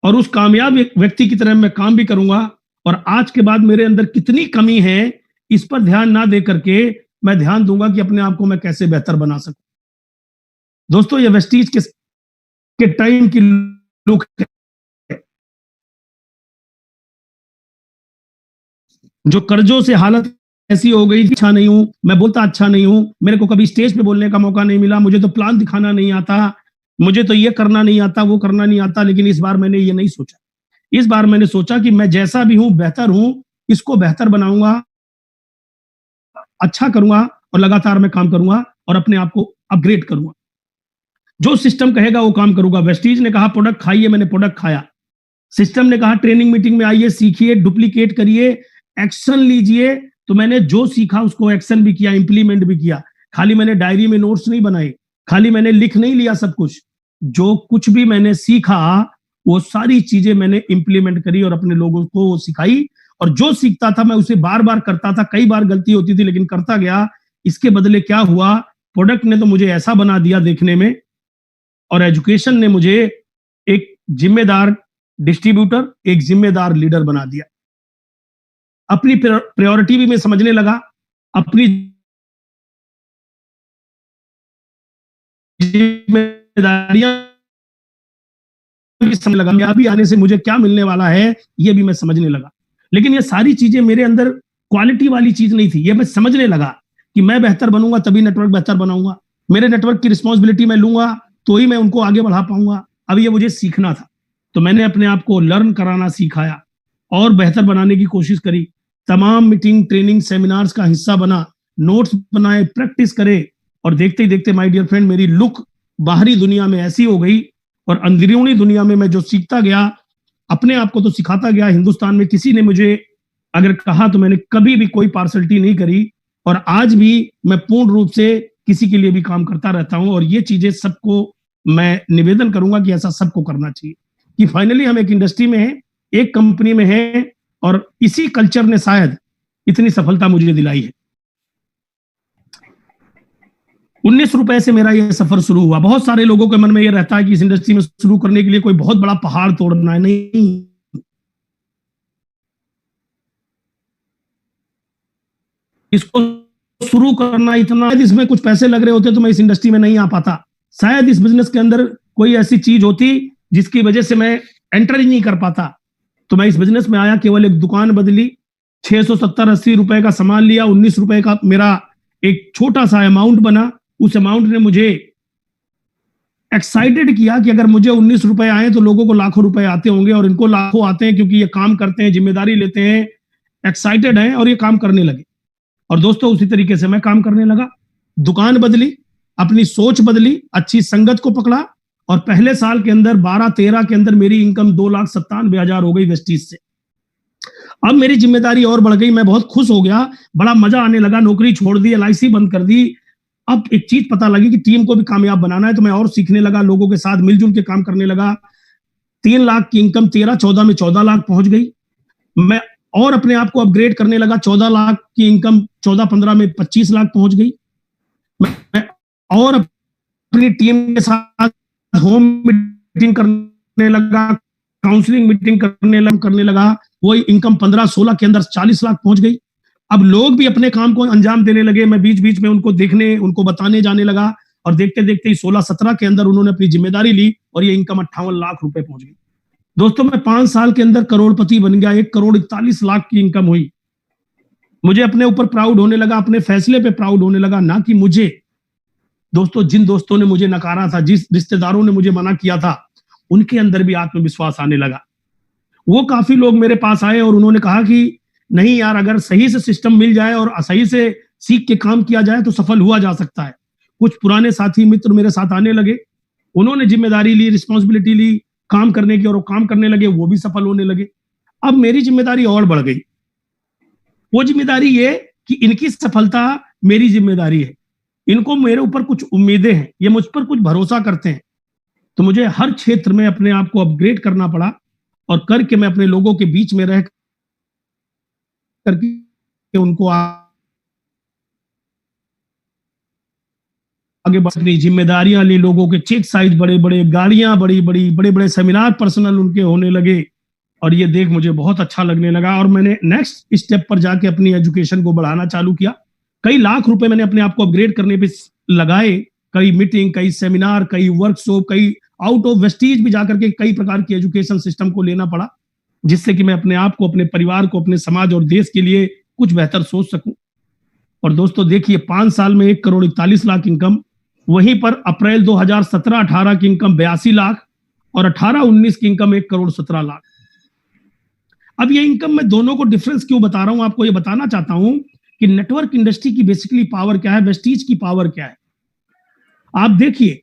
और उस कामयाब व्यक्ति की तरह मैं काम भी करूंगा। और आज के बाद मेरे अंदर कितनी कमी है इस पर ध्यान ना दे करके मैं ध्यान दूंगा कि अपने आप को मैं कैसे बेहतर बना सकूं। दोस्तों ये वेस्टीज के टाइम की लुक है, जो कर्जों से हालत ऐसी हो गई, अच्छा नहीं हूं, मैं बोलता अच्छा नहीं हूं, मेरे को कभी स्टेज पे बोलने का मौका नहीं मिला, मुझे तो प्लान दिखाना नहीं आता, मुझे तो ये करना नहीं आता, वो करना नहीं आता। लेकिन इस बार मैंने ये नहीं सोचा, इस बार मैंने सोचा कि मैं जैसा भी हूं बेहतर हूं, इसको बेहतर बनाऊंगा, अच्छा करूंगा और लगातार मैं काम करूंगा और अपने आप को अपग्रेड करूंगा। जो सिस्टम कहेगा वो काम करूंगा। वेस्टीज ने कहा प्रोडक्ट खाइए, मैंने प्रोडक्ट खाया। सिस्टम ने कहा ट्रेनिंग मीटिंग में आइए, सीखिए, डुप्लीकेट करिए, एक्शन लीजिए, तो मैंने जो सीखा उसको एक्शन भी किया, इंप्लीमेंट भी किया। खाली मैंने डायरी में नोट्स नहीं बनाए, खाली मैंने लिख नहीं लिया सब कुछ, जो कुछ भी मैंने सीखा वो सारी चीजें मैंने इंप्लीमेंट करी और अपने लोगों को वो सिखाई। और जो सीखता था मैं उसे बार बार करता था, कई बार गलती होती थी लेकिन करता गया। इसके बदले क्या हुआ, प्रोडक्ट ने तो मुझे ऐसा बना दिया देखने में, और एजुकेशन ने मुझे एक जिम्मेदार डिस्ट्रीब्यूटर, एक जिम्मेदार लीडर बना दिया। अपनी प्रायोरिटी भी मैं समझने लगा, अपनी जिम्मेदारियां भी समझने लगा, कामयाबी आने से मुझे क्या मिलने वाला है ये भी मैं समझने लगा। लेकिन ये सारी चीजें मेरे अंदर क्वालिटी वाली चीज नहीं थी, ये मैं समझने लगा कि मैं बेहतर बनूंगा तभी नेटवर्क बेहतर बनाऊंगा, मेरे नेटवर्क की रिस्पॉन्सिबिलिटी मैं लूंगा तो ही मैं उनको आगे बढ़ा पाऊंगा। अब ये मुझे सीखना था, तो मैंने अपने आप को लर्न कराना सिखाया और बेहतर बनाने की कोशिश करी। तमाम मीटिंग, ट्रेनिंग, सेमिनार्स का हिस्सा बना, नोट्स बनाए, प्रैक्टिस करे, और देखते ही देखते माय डियर फ्रेंड मेरी लुक बाहरी दुनिया में ऐसी हो गई और अंदरूनी दुनिया में मैं जो सीखता गया, अपने आप को तो सिखाता गया। हिंदुस्तान में किसी ने मुझे अगर कहा तो मैंने कभी भी कोई पार्सलिटी नहीं करी, और आज भी मैं पूर्ण रूप से किसी के लिए भी काम करता रहता हूं। और ये चीजें सबको मैं निवेदन करूंगा कि ऐसा सबको करना चाहिए, कि फाइनली हम एक इंडस्ट्री में हैं, एक कंपनी में हैं, और इसी कल्चर ने शायद इतनी सफलता मुझे दिलाई है। 19 रुपए से मेरा ये सफर शुरू हुआ। बहुत सारे लोगों के मन में ये रहता है कि इस इंडस्ट्री में शुरू करने के लिए कोई बहुत बड़ा पहाड़ तोड़ना है, नहीं, इसको शुरू करना इतना, इसमें कुछ पैसे लग रहे होते तो मैं इस इंडस्ट्री में नहीं आ पाता। शायद इस बिजनेस के अंदर कोई ऐसी चीज होती जिसकी वजह से मैं एंटर ही नहीं कर पाता। तो मैं इस बिजनेस में आया, केवल एक दुकान बदली, 670-80 रुपए का सामान लिया, 19 रुपए का मेरा एक छोटा सा अमाउंट बना। उस अमाउंट ने मुझे एक्साइटेड किया कि अगर मुझे 19 रुपए आए तो लोगों को लाखों रुपए आते होंगे, और इनको लाखों आते हैं क्योंकि ये काम करते हैं, जिम्मेदारी लेते हैं, एक्साइटेड हैं और ये काम करने लगे। और दोस्तों उसी तरीके से मैं काम करने लगा। दुकान बदली, अपनी सोच बदली, अच्छी संगत को पकड़ा, और पहले साल के अंदर 12-13 के अंदर मेरी इनकम 2,97,000 हो गई वेस्टीज से। अब मेरी जिम्मेदारी और बढ़ गई, मैं बहुत खुश हो गया, बड़ा मजा आने लगा, नौकरी छोड़ दी, LIC बंद कर दी। अब एक चीज पता लगी कि टीम को भी कामयाब बनाना है, तो मैं और सीखने लगा, लोगों के साथ मिलजुल के काम करने लगा। 3 लाख की इनकम 13-14 में 14 लाख पहुंच गई। मैं और अपने आप को अपग्रेड करने लगा, 14 लाख की इनकम 14-15 में 25 लाख पहुंच गई। मैं और अपनी टीम के साथ होम मीटिंग करने लगा, काउंसलिंग मीटिंग करने लगा, वो इनकम 15-16 के अंदर 40 लाख पहुंच गई। अब लोग भी अपने काम को अंजाम देने लगे, मैं बीच बीच में उनको देखने, उनको बताने जाने लगा, और देखते देखते ही 16-17 के अंदर उन्होंने अपनी जिम्मेदारी ली और ये इनकम 58 लाख रुपए पहुंच गई। दोस्तों, मैं 5 साल के अंदर करोड़पति बन गया, 1,41,00,000 की इनकम हुई। मुझे अपने ऊपर प्राउड होने लगा, अपने फैसले पे प्राउड होने लगा, ना कि मुझे। दोस्तों, जिन दोस्तों ने मुझे नकारा था, जिस रिश्तेदारों ने मुझे मना किया था, उनके अंदर भी आत्मविश्वास आने लगा। वो काफी लोग मेरे पास आए और उन्होंने कहा कि नहीं यार, अगर सही से सिस्टम मिल जाए और सही से सीख के काम किया जाए तो सफल हुआ जा सकता है। कुछ पुराने साथी मित्र मेरे साथ आने लगे, उन्होंने जिम्मेदारी ली, रिस्पॉन्सिबिलिटी ली काम करने की, और वो काम करने लगे, वो भी सफल होने लगे। अब मेरी जिम्मेदारी और बढ़ गई। वो जिम्मेदारी ये कि इनकी सफलता मेरी जिम्मेदारी है, इनको मेरे ऊपर कुछ उम्मीदें हैं, ये मुझ पर कुछ भरोसा करते हैं, तो मुझे हर क्षेत्र में अपने आप को अपग्रेड करना पड़ा, और करके मैं अपने लोगों के बीच में रह करके उनको आगे बढ़ने जिम्मेदारियां ली, लोगों के चेक साइज बड़े बड़े, गाड़ियां बड़ी बड़ी, बड़े बड़े सेमिनार पर्सनल उनके होने लगे, और ये देख मुझे बहुत अच्छा लगने लगा। और मैंने नेक्स्ट स्टेप पर जाके अपनी एजुकेशन को बढ़ाना चालू किया। कई लाख रुपए मैंने अपने आप को अपग्रेड करने पे लगाए, कई मीटिंग, कई सेमिनार, कई वर्कशॉप, कई आउट ऑफ वेस्टीज भी जाकर के कई प्रकार की एजुकेशन सिस्टम को लेना पड़ा, जिससे कि मैं अपने आप को, अपने परिवार को, अपने समाज और देश के लिए कुछ बेहतर सोच सकूं। और दोस्तों देखिए, 5 साल में 1,41,00,000 इनकम, वहीं पर अप्रैल 2017-18 की इनकम 82 लाख, और 18-19 की इनकम 1,17,00,000। अब ये इनकम मैं दोनों को डिफरेंस क्यों बता रहा हूं, आपको ये बताना चाहता हूं कि नेटवर्क इंडस्ट्री की बेसिकली पावर क्या है, वेस्टीज की पावर क्या है। आप देखिए,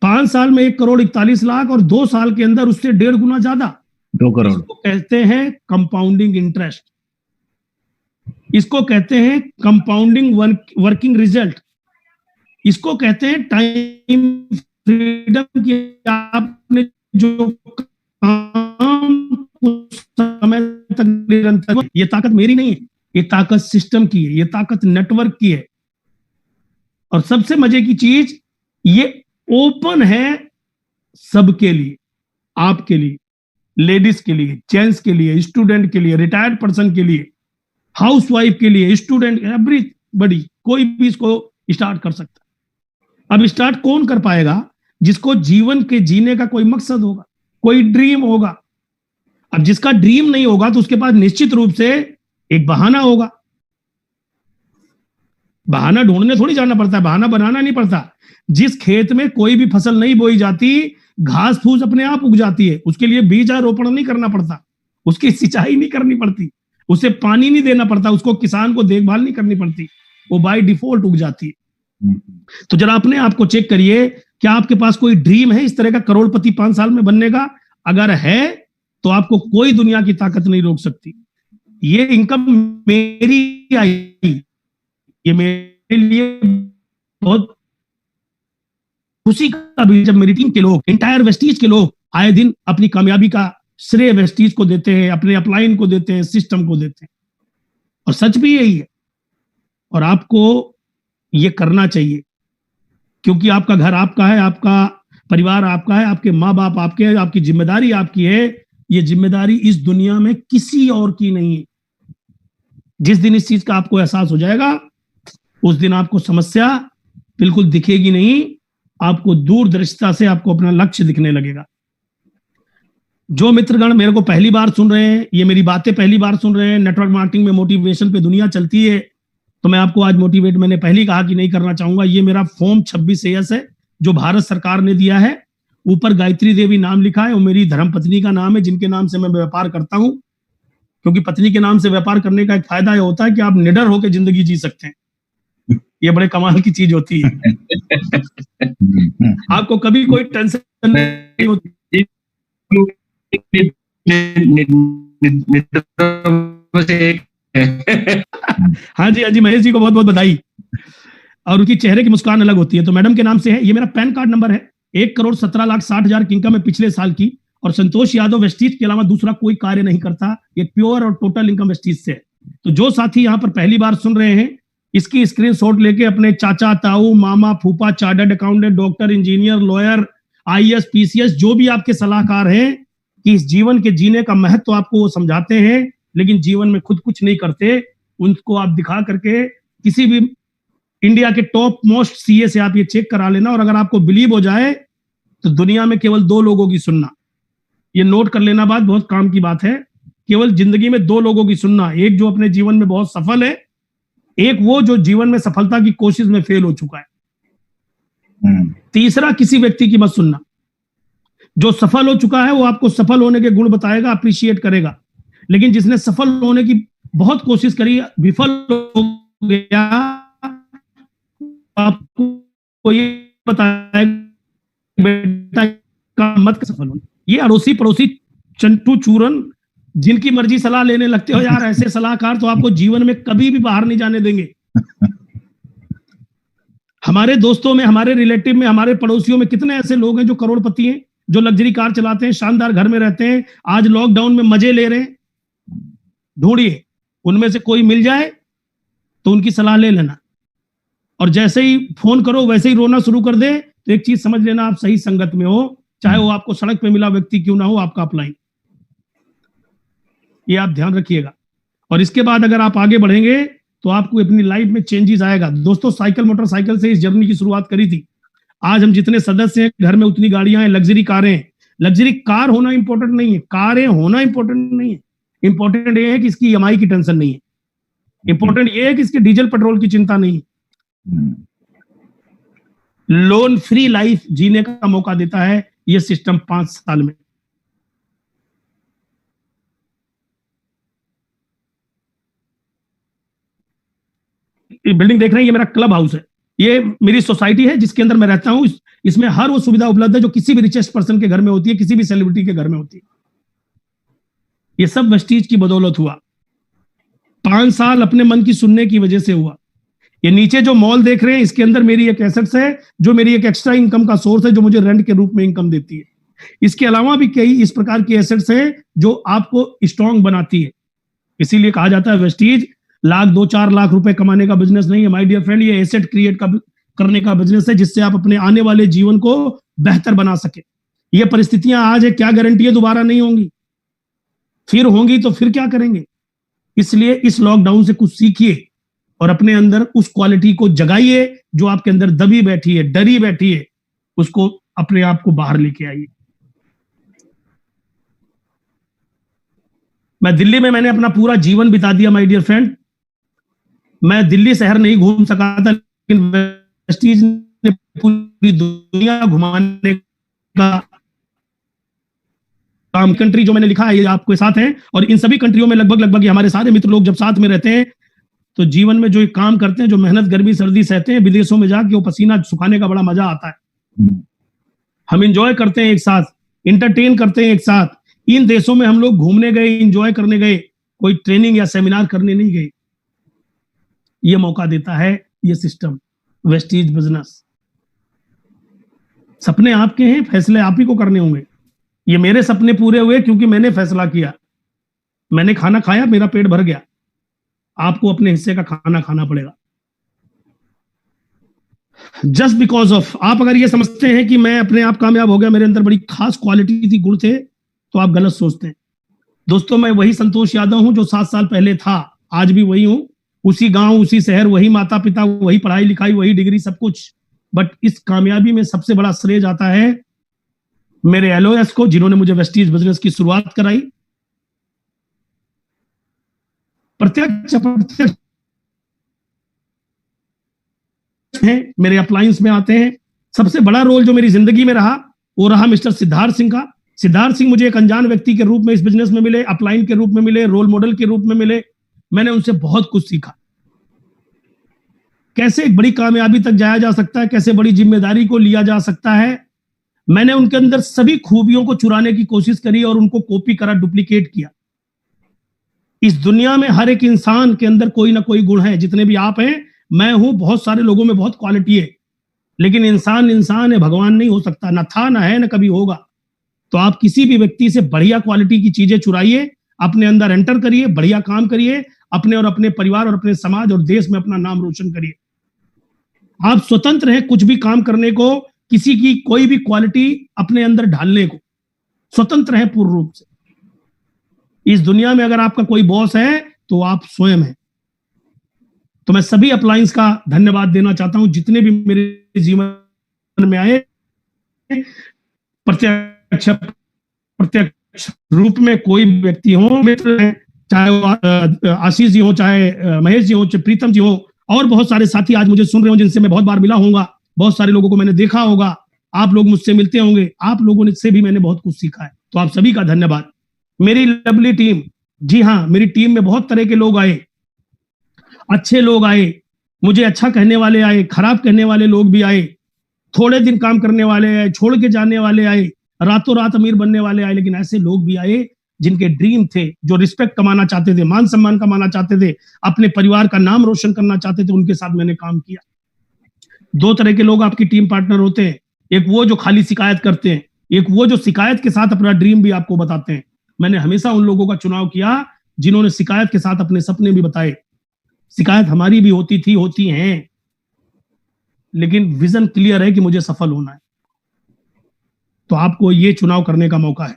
5 साल में 1,41,00,000 और 2 साल के अंदर उससे 1.5 गुना ज्यादा। 2 करोड़। इसको कहते हैं कंपाउंडिंग इंटरेस्ट, इसको कहते हैं कंपाउंडिंग वर्किंग रिजल्ट, इसको कहते हैं टाइम फ्रीडम की। आपने जो काम कुछ समय तक निरंतर, ये ताकत मेरी नहीं है, ये ताकत सिस्टम की है, ये ताकत नेटवर्क की है। और सबसे मजे की चीज, ये ओपन है सबके लिए, आपके लिए, लेडीज के लिए, जेंट्स के लिए, स्टूडेंट के लिए, रिटायर्ड पर्सन के लिए, हाउसवाइफ के लिए, स्टूडेंट, एवरीबॉडी, कोई भी इसको स्टार्ट कर सकता है। अब स्टार्ट कौन कर पाएगा? जिसको जीवन के जीने का कोई मकसद होगा, कोई ड्रीम होगा। अब जिसका ड्रीम नहीं होगा तो उसके पास निश्चित रूप से एक बहाना होगा। बहाना ढूंढने थोड़ी जाना पड़ता है, बहाना बनाना नहीं पड़ता। जिस खेत में कोई भी फसल नहीं बोई जाती, घास फूस अपने आप उग जाती है, उसके लिए बीज रोपण नहीं करना पड़ता, उसकी सिंचाई नहीं करनी पड़ती, उसे पानी नहीं देना पड़ता, उसको किसान को देखभाल नहीं करनी पड़ती, वो बाय डिफॉल्ट उग जाती है। तो जरा अपने आप को चेक करिए, क्या आपके पास कोई ड्रीम है इस तरह का करोड़पति 5 साल में बनने का? अगर है तो आपको कोई दुनिया की ताकत नहीं रोक सकती। ये इनकम मेरी आई, ये मेरे लिए बहुत खुशी का भी, जब मेरी टीम के लोग, इंटायर वेस्टीज के लोग आए दिन अपनी कामयाबी का श्रेय वेस्टीज को देते हैं, अपने अपलाइन को देते हैं, सिस्टम को देते हैं। और सच भी यही है, और आपको ये करना चाहिए, क्योंकि आपका घर आपका है, आपका परिवार आपका है, आपके माँ बाप आपके हैं, आपकी जिम्मेदारी आपकी है। ये जिम्मेदारी इस दुनिया में किसी और की नहीं है। जिस दिन इस चीज का आपको एहसास हो जाएगा, उस दिन आपको समस्या बिल्कुल दिखेगी नहीं, आपको दूरदर्शिता से आपको अपना लक्ष्य दिखने लगेगा। जो मित्रगण मेरे को पहली बार सुन रहे हैं, ये मेरी बातें पहली बार सुन रहे हैं, नेटवर्क मार्केटिंग में मोटिवेशन पे दुनिया चलती है, तो मैं आपको आज मोटिवेट, मैंने पहले ही कहा कि नहीं करना चाहूंगा। ये मेरा फॉर्म 26 AS है, जो भारत सरकार ने दिया है। ऊपर गायत्री देवी नाम लिखा है, वो मेरी धर्मपत्नी का नाम है, जिनके नाम से मैं व्यापार करता हूं। क्योंकि पत्नी के नाम से व्यापार करने का एक फायदा यह होता है कि आप निडर होकर जिंदगी जी सकते हैं। ये बड़े कमाल की चीज होती है। आपको कभी कोई टेंशन नहीं होती। में से एक है। हाँ जी महेश जी को बहुत बहुत बधाई। और उनकी चेहरे की मुस्कान अलग होती है। तो मैडम के नाम से है। ये मेरा पैन कार्ड नंबर है। 1,17,60,000 की इनकम है पिछले साल की। और संतोष यादव वेस्टीज के अलावा दूसरा कोई कार्य नहीं करता। ये प्योर और टोटल इनकम वेस्टीज से है। तो जो साथी यहाँ पर पहली बार सुन रहे हैं, इसकी स्क्रीनशॉट लेके अपने चाचा, ताऊ, मामा, फूफा, chartered accountant, doctor, engineer, lawyer, IAS, PCS, जो भी आपके सलाहकार हैं कि इस जीवन के जीने का महत्व आपको वो समझाते हैं, लेकिन जीवन में खुद कुछ नहीं करते, उनको आप दिखा करके किसी भी इंडिया के टॉप मोस्ट CA से आप ये चेक करा लेना। और अगर आपको बिलीव हो जाए तो दुनिया में केवल 2 लोगों की सुनना, ये नोट कर लेना, बात बहुत काम की बात है। केवल जिंदगी में 2 लोगों की सुनना, एक जो अपने जीवन में बहुत सफल है, एक वो जो जीवन में सफलता की कोशिश में फेल हो चुका है। तीसरा किसी व्यक्ति की मत सुनना। जो सफल हो चुका है वो आपको सफल होने के गुण बताएगा, अप्रिशिएट करेगा। लेकिन जिसने सफल होने की बहुत कोशिश करी, विफल हो गया, आपको ये बताएगा बेटा का मत सफल हो। ये अड़ोसी पड़ोसी चंटू चूरन जिनकी मर्जी सलाह लेने लगते हो यार, ऐसे सलाहकार तो आपको जीवन में कभी भी बाहर नहीं जाने देंगे। हमारे दोस्तों में, हमारे रिलेटिव में, हमारे पड़ोसियों में कितने ऐसे लोग हैं जो करोड़पति हैं, जो लग्जरी कार चलाते हैं, शानदार घर में रहते हैं, आज लॉकडाउन में मजे ले रहे हैं। ढूंढिए, उनमें से कोई मिल जाए तो उनकी सलाह ले लेना। और जैसे ही फोन करो वैसे ही रोना शुरू कर दे तो एक चीज समझ लेना, आप सही संगत में हो, चाहे वो आपको सड़क पे मिला व्यक्ति क्यों ना हो, आपका अपलाइन। ये आप ध्यान रखिएगा। और इसके बाद अगर आप आगे बढ़ेंगे तो आपको अपनी लाइफ में चेंजेस आएगा। दोस्तों, साइकिल मोटरसाइकिल से इस जर्नी की शुरुआत करी थी। आज हम जितने सदस्य हैं, घर में उतनी गाड़ियां हैं, लग्जरी कारें हैं। लग्जरी कार होना इंपॉर्टेंट नहीं है, कारें होना इंपॉर्टेंट नहीं है। इंपॉर्टेंट ये है कि इसकी EMI की टेंशन नहीं है। इंपॉर्टेंट ये है कि इसके डीजल पेट्रोल की चिंता नहीं है। लोन फ्री लाइफ जीने का मौका देता है ये सिस्टम 5 साल में। बिल्डिंग देख रहे हैं, ये मेरा क्लब हाउस है। ये मेरी सोसाइटी है जिसके अंदर मैं रहता हूं। इसमें हर वो सुविधा उपलब्ध है जो किसी भी रिचेस्ट पर्सन के घर में होती है, किसी भी सेलिब्रिटी के घर में होती है। ये सब वेस्टीज की बदौलत हुआ। 5 साल अपने मन की सुनने की वजह से हुआ। ये नीचे जो मॉल देख रहे हैं, इसके अंदर मेरी एक एसेट्स है जो मेरी एक एक्स्ट्रा इनकम का सोर्स है, जो मुझे रेंट के रूप में इनकम देती है। इसके अलावा भी कई इस प्रकार की एसेट्स हैं जो आपको स्ट्रांग बनाती है। इसीलिए कहा जाता है वेस्टीज लाख 2-4 लाख रुपए कमाने का बिजनेस नहीं है माय डियर फ्रेंड, ये एसेट क्रिएट करने का बिजनेस है, जिससे आप अपने आने वाले जीवन को बेहतर बना सके। ये परिस्थितियां आज है, क्या गारंटी है दोबारा नहीं होंगी? फिर होंगी तो फिर क्या करेंगे? इसलिए इस लॉकडाउन से कुछ सीखिए और अपने अंदर उस क्वालिटी को जगाइए जो आपके अंदर दबी बैठी है, डरी बैठी है, उसको अपने आप को बाहर लेके आइए। मैं दिल्ली में मैंने अपना पूरा जीवन बिता दिया माय डियर फ्रेंड। मैं दिल्ली शहर नहीं घूम सका था, लेकिन वेस्टीज ने पूरी दुनिया घुमाने का काम, कंट्री जो मैंने लिखा है ये आपके साथ है। और इन सभी कंट्रियों में लगभग हमारे सारे मित्र लोग जब साथ में रहते हैं तो जीवन में जो एक काम करते हैं, जो मेहनत गर्मी सर्दी सहते हैं, विदेशों में जाके वो पसीना सुखाने का बड़ा मजा आता है। हम इंजॉय करते हैं एक साथ, इंटरटेन करते हैं एक साथ। इन देशों में हम लोग घूमने गए, इंजॉय करने गए, कोई ट्रेनिंग या सेमिनार करने नहीं गए। ये मौका देता है ये सिस्टम, वेस्टीज बिजनेस। सपने आपके हैं, फैसले आप ही को करने होंगे। ये मेरे सपने पूरे हुए क्योंकि मैंने फैसला किया, मैंने खाना खाया, मेरा पेट भर गया। आपको अपने हिस्से का खाना खाना पड़ेगा। जस्ट बिकॉज ऑफ, आप अगर ये समझते हैं कि मैं अपने आप कामयाब हो गया, मेरे अंदर बड़ी खास क्वालिटी थी, गुण थे, तो आप गलत सोचते हैं। दोस्तों, मैं वही संतोष यादव हूं जो 7 साल पहले था, आज भी वही हूं। उसी गांव, उसी शहर, वही माता पिता, वही पढ़ाई लिखाई, वही डिग्री, सब कुछ। बट इस कामयाबी में सबसे बड़ा श्रेय जाता है मेरे LOS को, जिन्होंने मुझे वेस्टीज बिजनेस की शुरुआत कराई। प्रत्यक्ष अप्रत्यक्ष हैं, मेरे अप्लायंस में आते हैं। सबसे बड़ा रोल जो मेरी जिंदगी में रहा वो रहा मिस्टर सिद्धार्थ सिंह का। सिद्धार्थ सिंह मुझे एक अनजान व्यक्ति के रूप में इस बिजनेस में मिले, अपलाइन के रूप में मिले, रोल मॉडल के रूप में मिले। मैंने उनसे बहुत कुछ सीखा, कैसे एक बड़ी कामयाबी तक जाया जा सकता है, कैसे बड़ी जिम्मेदारी को लिया जा सकता है। मैंने उनके अंदर सभी खूबियों को चुराने की कोशिश करी और उनको कॉपी करा, डुप्लीकेट किया। इस दुनिया में हर एक इंसान के अंदर कोई ना कोई गुण है, जितने भी आप हैं, मैं हूं, बहुत सारे लोगों में बहुत क्वालिटी है, लेकिन इंसान इंसान है, भगवान नहीं हो सकता, ना था ना है ना कभी होगा। तो आप किसी भी व्यक्ति से बढ़िया क्वालिटी की चीजें चुराइए, अपने अंदर एंटर करिए, बढ़िया काम करिए, अपने और अपने परिवार और अपने समाज और देश में अपना नाम रोशन करिए। आप स्वतंत्र हैं कुछ भी काम करने को, किसी की कोई भी क्वालिटी अपने अंदर ढालने को, स्वतंत्र है पूर्ण रूप से। इस दुनिया में अगर आपका कोई बॉस है तो आप स्वयं हैं। तो मैं सभी अपलायंस का धन्यवाद देना चाहता हूं, जितने भी मेरे जीवन में आए, प्रत्यक्ष प्रत्यक्ष रूप में कोई व्यक्ति हो, मित्र हैं, चाहे वो आशीष जी हो, चाहे महेश जी हो, चाहे प्रीतम जी हो, और बहुत सारे साथी आज मुझे सुन रहे हो जिनसे मैं बहुत बार मिला होऊंगा, बहुत सारे लोगों को मैंने देखा होगा, आप लोग मुझसे मिलते होंगे, आप लोगों से भी मैंने बहुत कुछ सीखा है। तो आप सभी का धन्यवाद। मेरी लवली टीम, जी हाँ, मेरी टीम में बहुत तरह के लोग आए, अच्छे लोग आए, मुझे अच्छा कहने वाले आए, खराब कहने वाले लोग भी आए, थोड़े दिन काम करने वाले आए, छोड़ के जाने वाले आए, रातों रात अमीर बनने वाले आए, लेकिन ऐसे लोग भी आए जिनके ड्रीम थे, जो रिस्पेक्ट कमाना चाहते थे, मान सम्मान कमाना चाहते थे, अपने परिवार का नाम रोशन करना चाहते थे, उनके साथ मैंने काम किया। दो तरह के लोग आपकी टीम पार्टनर होते हैं, एक वो जो खाली शिकायत करते हैं, एक वो जो शिकायत के साथ अपना ड्रीम भी आपको बताते हैं। मैंने हमेशा उन लोगों का चुनाव किया जिन्होंने शिकायत के साथ अपने सपने भी बताए। शिकायत हमारी भी होती थी, होती हैं, लेकिन विजन क्लियर है कि मुझे सफल होना है। तो आपको ये चुनाव करने का मौका है।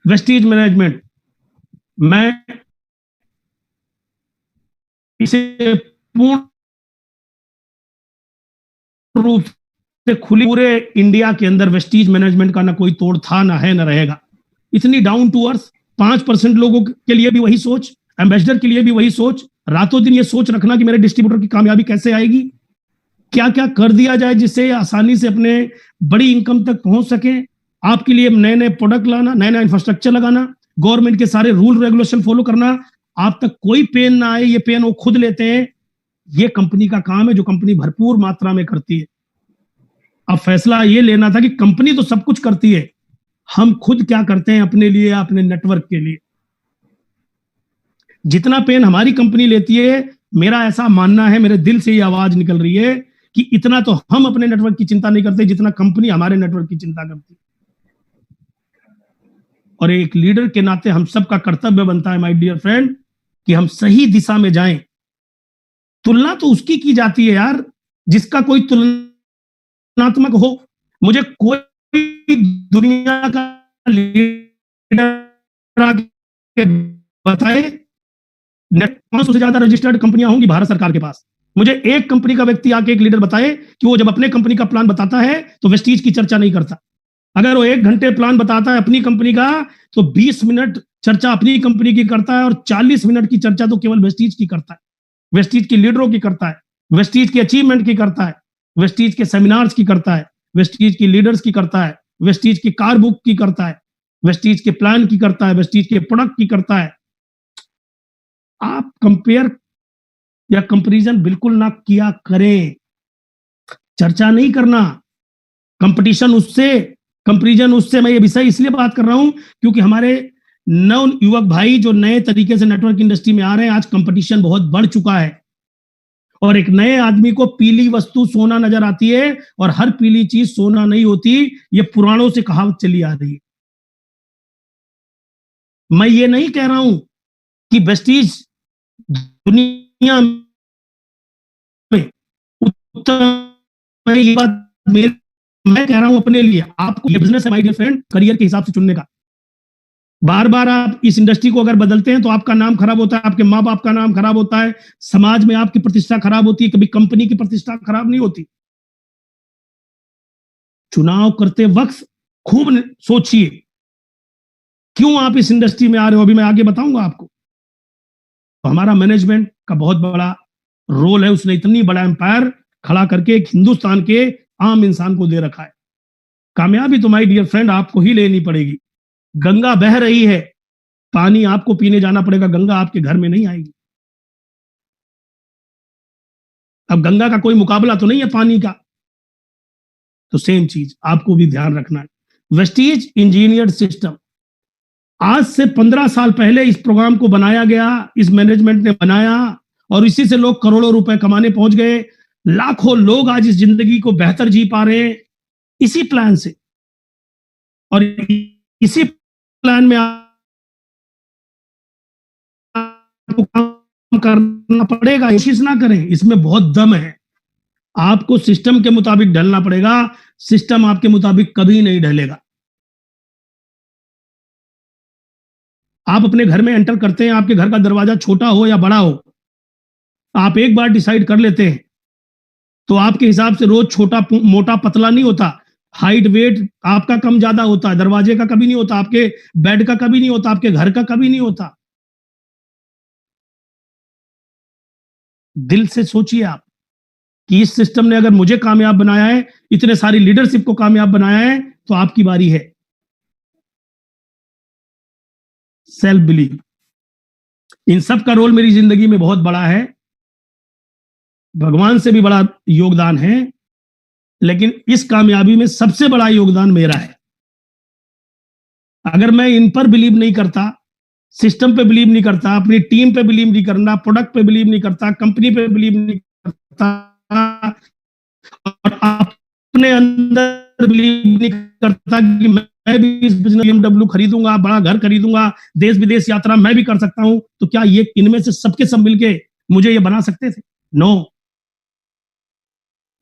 वेस्टीज मैनेजमेंट, मैं इसे पूर्ण रूप से खुली, पूरे इंडिया के अंदर वेस्टीज मैनेजमेंट का ना कोई तोड़ था, ना है, ना रहेगा। इतनी डाउन टू अर्थ, 5% लोगों के लिए भी वही सोच, एम्बेसडर के लिए भी वही सोच, रातों दिन ये सोच रखना कि मेरे डिस्ट्रीब्यूटर की कामयाबी कैसे आएगी, क्या क्या कर दिया जाए जिससे आसानी से अपने बड़ी इनकम तक पहुंच सके। आपके लिए नए नए प्रोडक्ट लाना, नया नया इंफ्रास्ट्रक्चर लगाना, गवर्नमेंट के सारे रूल रेगुलेशन फॉलो करना, आप तक कोई पेन ना आए, ये पेन वो खुद लेते हैं। ये कंपनी का काम है जो कंपनी भरपूर मात्रा में करती है। अब फैसला ये लेना था कि कंपनी तो सब कुछ करती है, हम खुद क्या करते हैं अपने लिए, अपने नेटवर्क के लिए। जितना पेन हमारी कंपनी लेती है, मेरा ऐसा मानना है, मेरे दिल से ये आवाज निकल रही है कि इतना तो हम अपने नेटवर्क की चिंता नहीं करते जितना कंपनी हमारे नेटवर्क की चिंता करती है। और एक लीडर के नाते हम सबका कर्तव्य बनता है, माय डियर फ्रेंड, कि हम सही दिशा में जाएं। तुलना तो उसकी की जाती है यार जिसका कोई तुलनात्मक हो। मुझे कोई दुनिया का लीडर आके बताए, 500 से ज्यादा रजिस्टर्ड कंपनियां होंगी भारत सरकार के पास, मुझे एक कंपनी का व्यक्ति आके, एक लीडर बताए कि वो जब अपने कंपनी का प्लान बताता है तो वेस्टीज की चर्चा नहीं करता। अगर वो 1 घंटे प्लान बताता है अपनी कंपनी का तो 20 मिनट चर्चा अपनी कंपनी की करता है और 40 मिनट की चर्चा तो केवल वेस्टीज की करता है, वेस्टीज की लीडरों की करता है, वेस्टीज के अचीवमेंट की करता है, वेस्टीज के सेमिनार्स की करता है, वेस्टीज की लीडर्स की करता है, वेस्टीज की कार बुक की करता है, वेस्टीज के प्लान की करता है, वेस्टीज के प्रोडक्ट की करता है। आप कंपेयर या कंपैरिजन बिल्कुल ना किया करें, चर्चा नहीं करना, कंपटीशन उससे, कंपैरिजन उससे। मैं ये विषय इसलिए बात कर रहा हूं क्योंकि हमारे नव युवक भाई जो नए तरीके से नेटवर्क इंडस्ट्री में आ रहे हैं, आज कंपटीशन बहुत बढ़ चुका है और एक नए आदमी को पीली वस्तु सोना नजर आती है और हर पीली चीज सोना नहीं होती। ये पुराणों से कहावत चली आ रही है। मैं ये नहीं कह रहा हूं कि वेस्टीज दुनिया में उत्तम, ये बात मैं कह रहा हूं अपने लिए। आपको ये बिजनेस है माय डियर फ्रेंड, करियर के हिसाब से चुनने का। बार बार आप इस इंडस्ट्री को अगर बदलते हैं तो आपका नाम खराब होता है, आपके माँ बाप का नाम खराब होता है, समाज में आपकी प्रतिष्ठा खराब होती है, कभी कंपनी की प्रतिष्ठा खराब नहीं होती। चुनाव करते वक्त खूब सोचिए क्यों आप इस इंडस्ट्री में आ रहे हो, अभी मैं आगे बताऊंगा आपको। तो हमारा मैनेजमेंट का बहुत बड़ा रोल है, उसने इतनी बड़ा एम्पायर खड़ा करके एक हिंदुस्तान के आम इंसान को दे रखा है। कामयाबी तो माय डियर फ्रेंड आपको ही लेनी पड़ेगी। गंगा बह रही है, पानी आपको पीने जाना पड़ेगा, गंगा आपके घर में नहीं आएगी। अब गंगा का कोई मुकाबला तो नहीं है पानी का, तो सेम चीज आपको भी ध्यान रखना है। वेस्टीज इंजीनियर्ड सिस्टम, आज से 15 साल पहले इस प्रोग्राम को बनाया गया, इस मैनेजमेंट ने बनाया और इसी से लोग करोड़ों रुपए कमाने पहुंच गए। लाखों लोग आज इस जिंदगी को बेहतर जी पा रहे हैं इसी प्लान से। और इसी प्लान में आपको काम करना पड़ेगा, कोशिश ना करें, इसमें बहुत दम है। आपको सिस्टम के मुताबिक ढलना पड़ेगा, सिस्टम आपके मुताबिक कभी नहीं ढलेगा। आप अपने घर में एंटर करते हैं, आपके घर का दरवाजा छोटा हो या बड़ा हो, आप एक बार डिसाइड कर लेते हैं तो आपके हिसाब से रोज छोटा मोटा पतला नहीं होता, हाइट वेट आपका कम ज्यादा होता है, दरवाजे का कभी नहीं होता, आपके बेड का कभी नहीं होता, आपके घर का कभी नहीं होता। दिल से सोचिए आप कि इस सिस्टम ने अगर मुझे कामयाब बनाया है, इतने सारी लीडरशिप को कामयाब बनाया है, तो आपकी बारी है। सेल्फ बिलीव, इन सब का रोल मेरी जिंदगी में बहुत बड़ा है, भगवान से भी बड़ा योगदान है, लेकिन इस कामयाबी में सबसे बड़ा योगदान मेरा है। अगर मैं इन पर बिलीव नहीं करता, सिस्टम पे बिलीव नहीं करता, अपनी टीम पे बिलीव नहीं करना, प्रोडक्ट पे बिलीव नहीं करता, कंपनी पे बिलीव नहीं करता और अपने अंदर बिलीव नहीं करता कि मैं भी इस बिजनेस BMW खरीदूंगा, बड़ा घर खरीदूंगा, देश विदेश यात्रा मैं भी कर सकता हूं, तो क्या ये इनमें से सबके सब मिलके मुझे ये बना सकते थे? नो।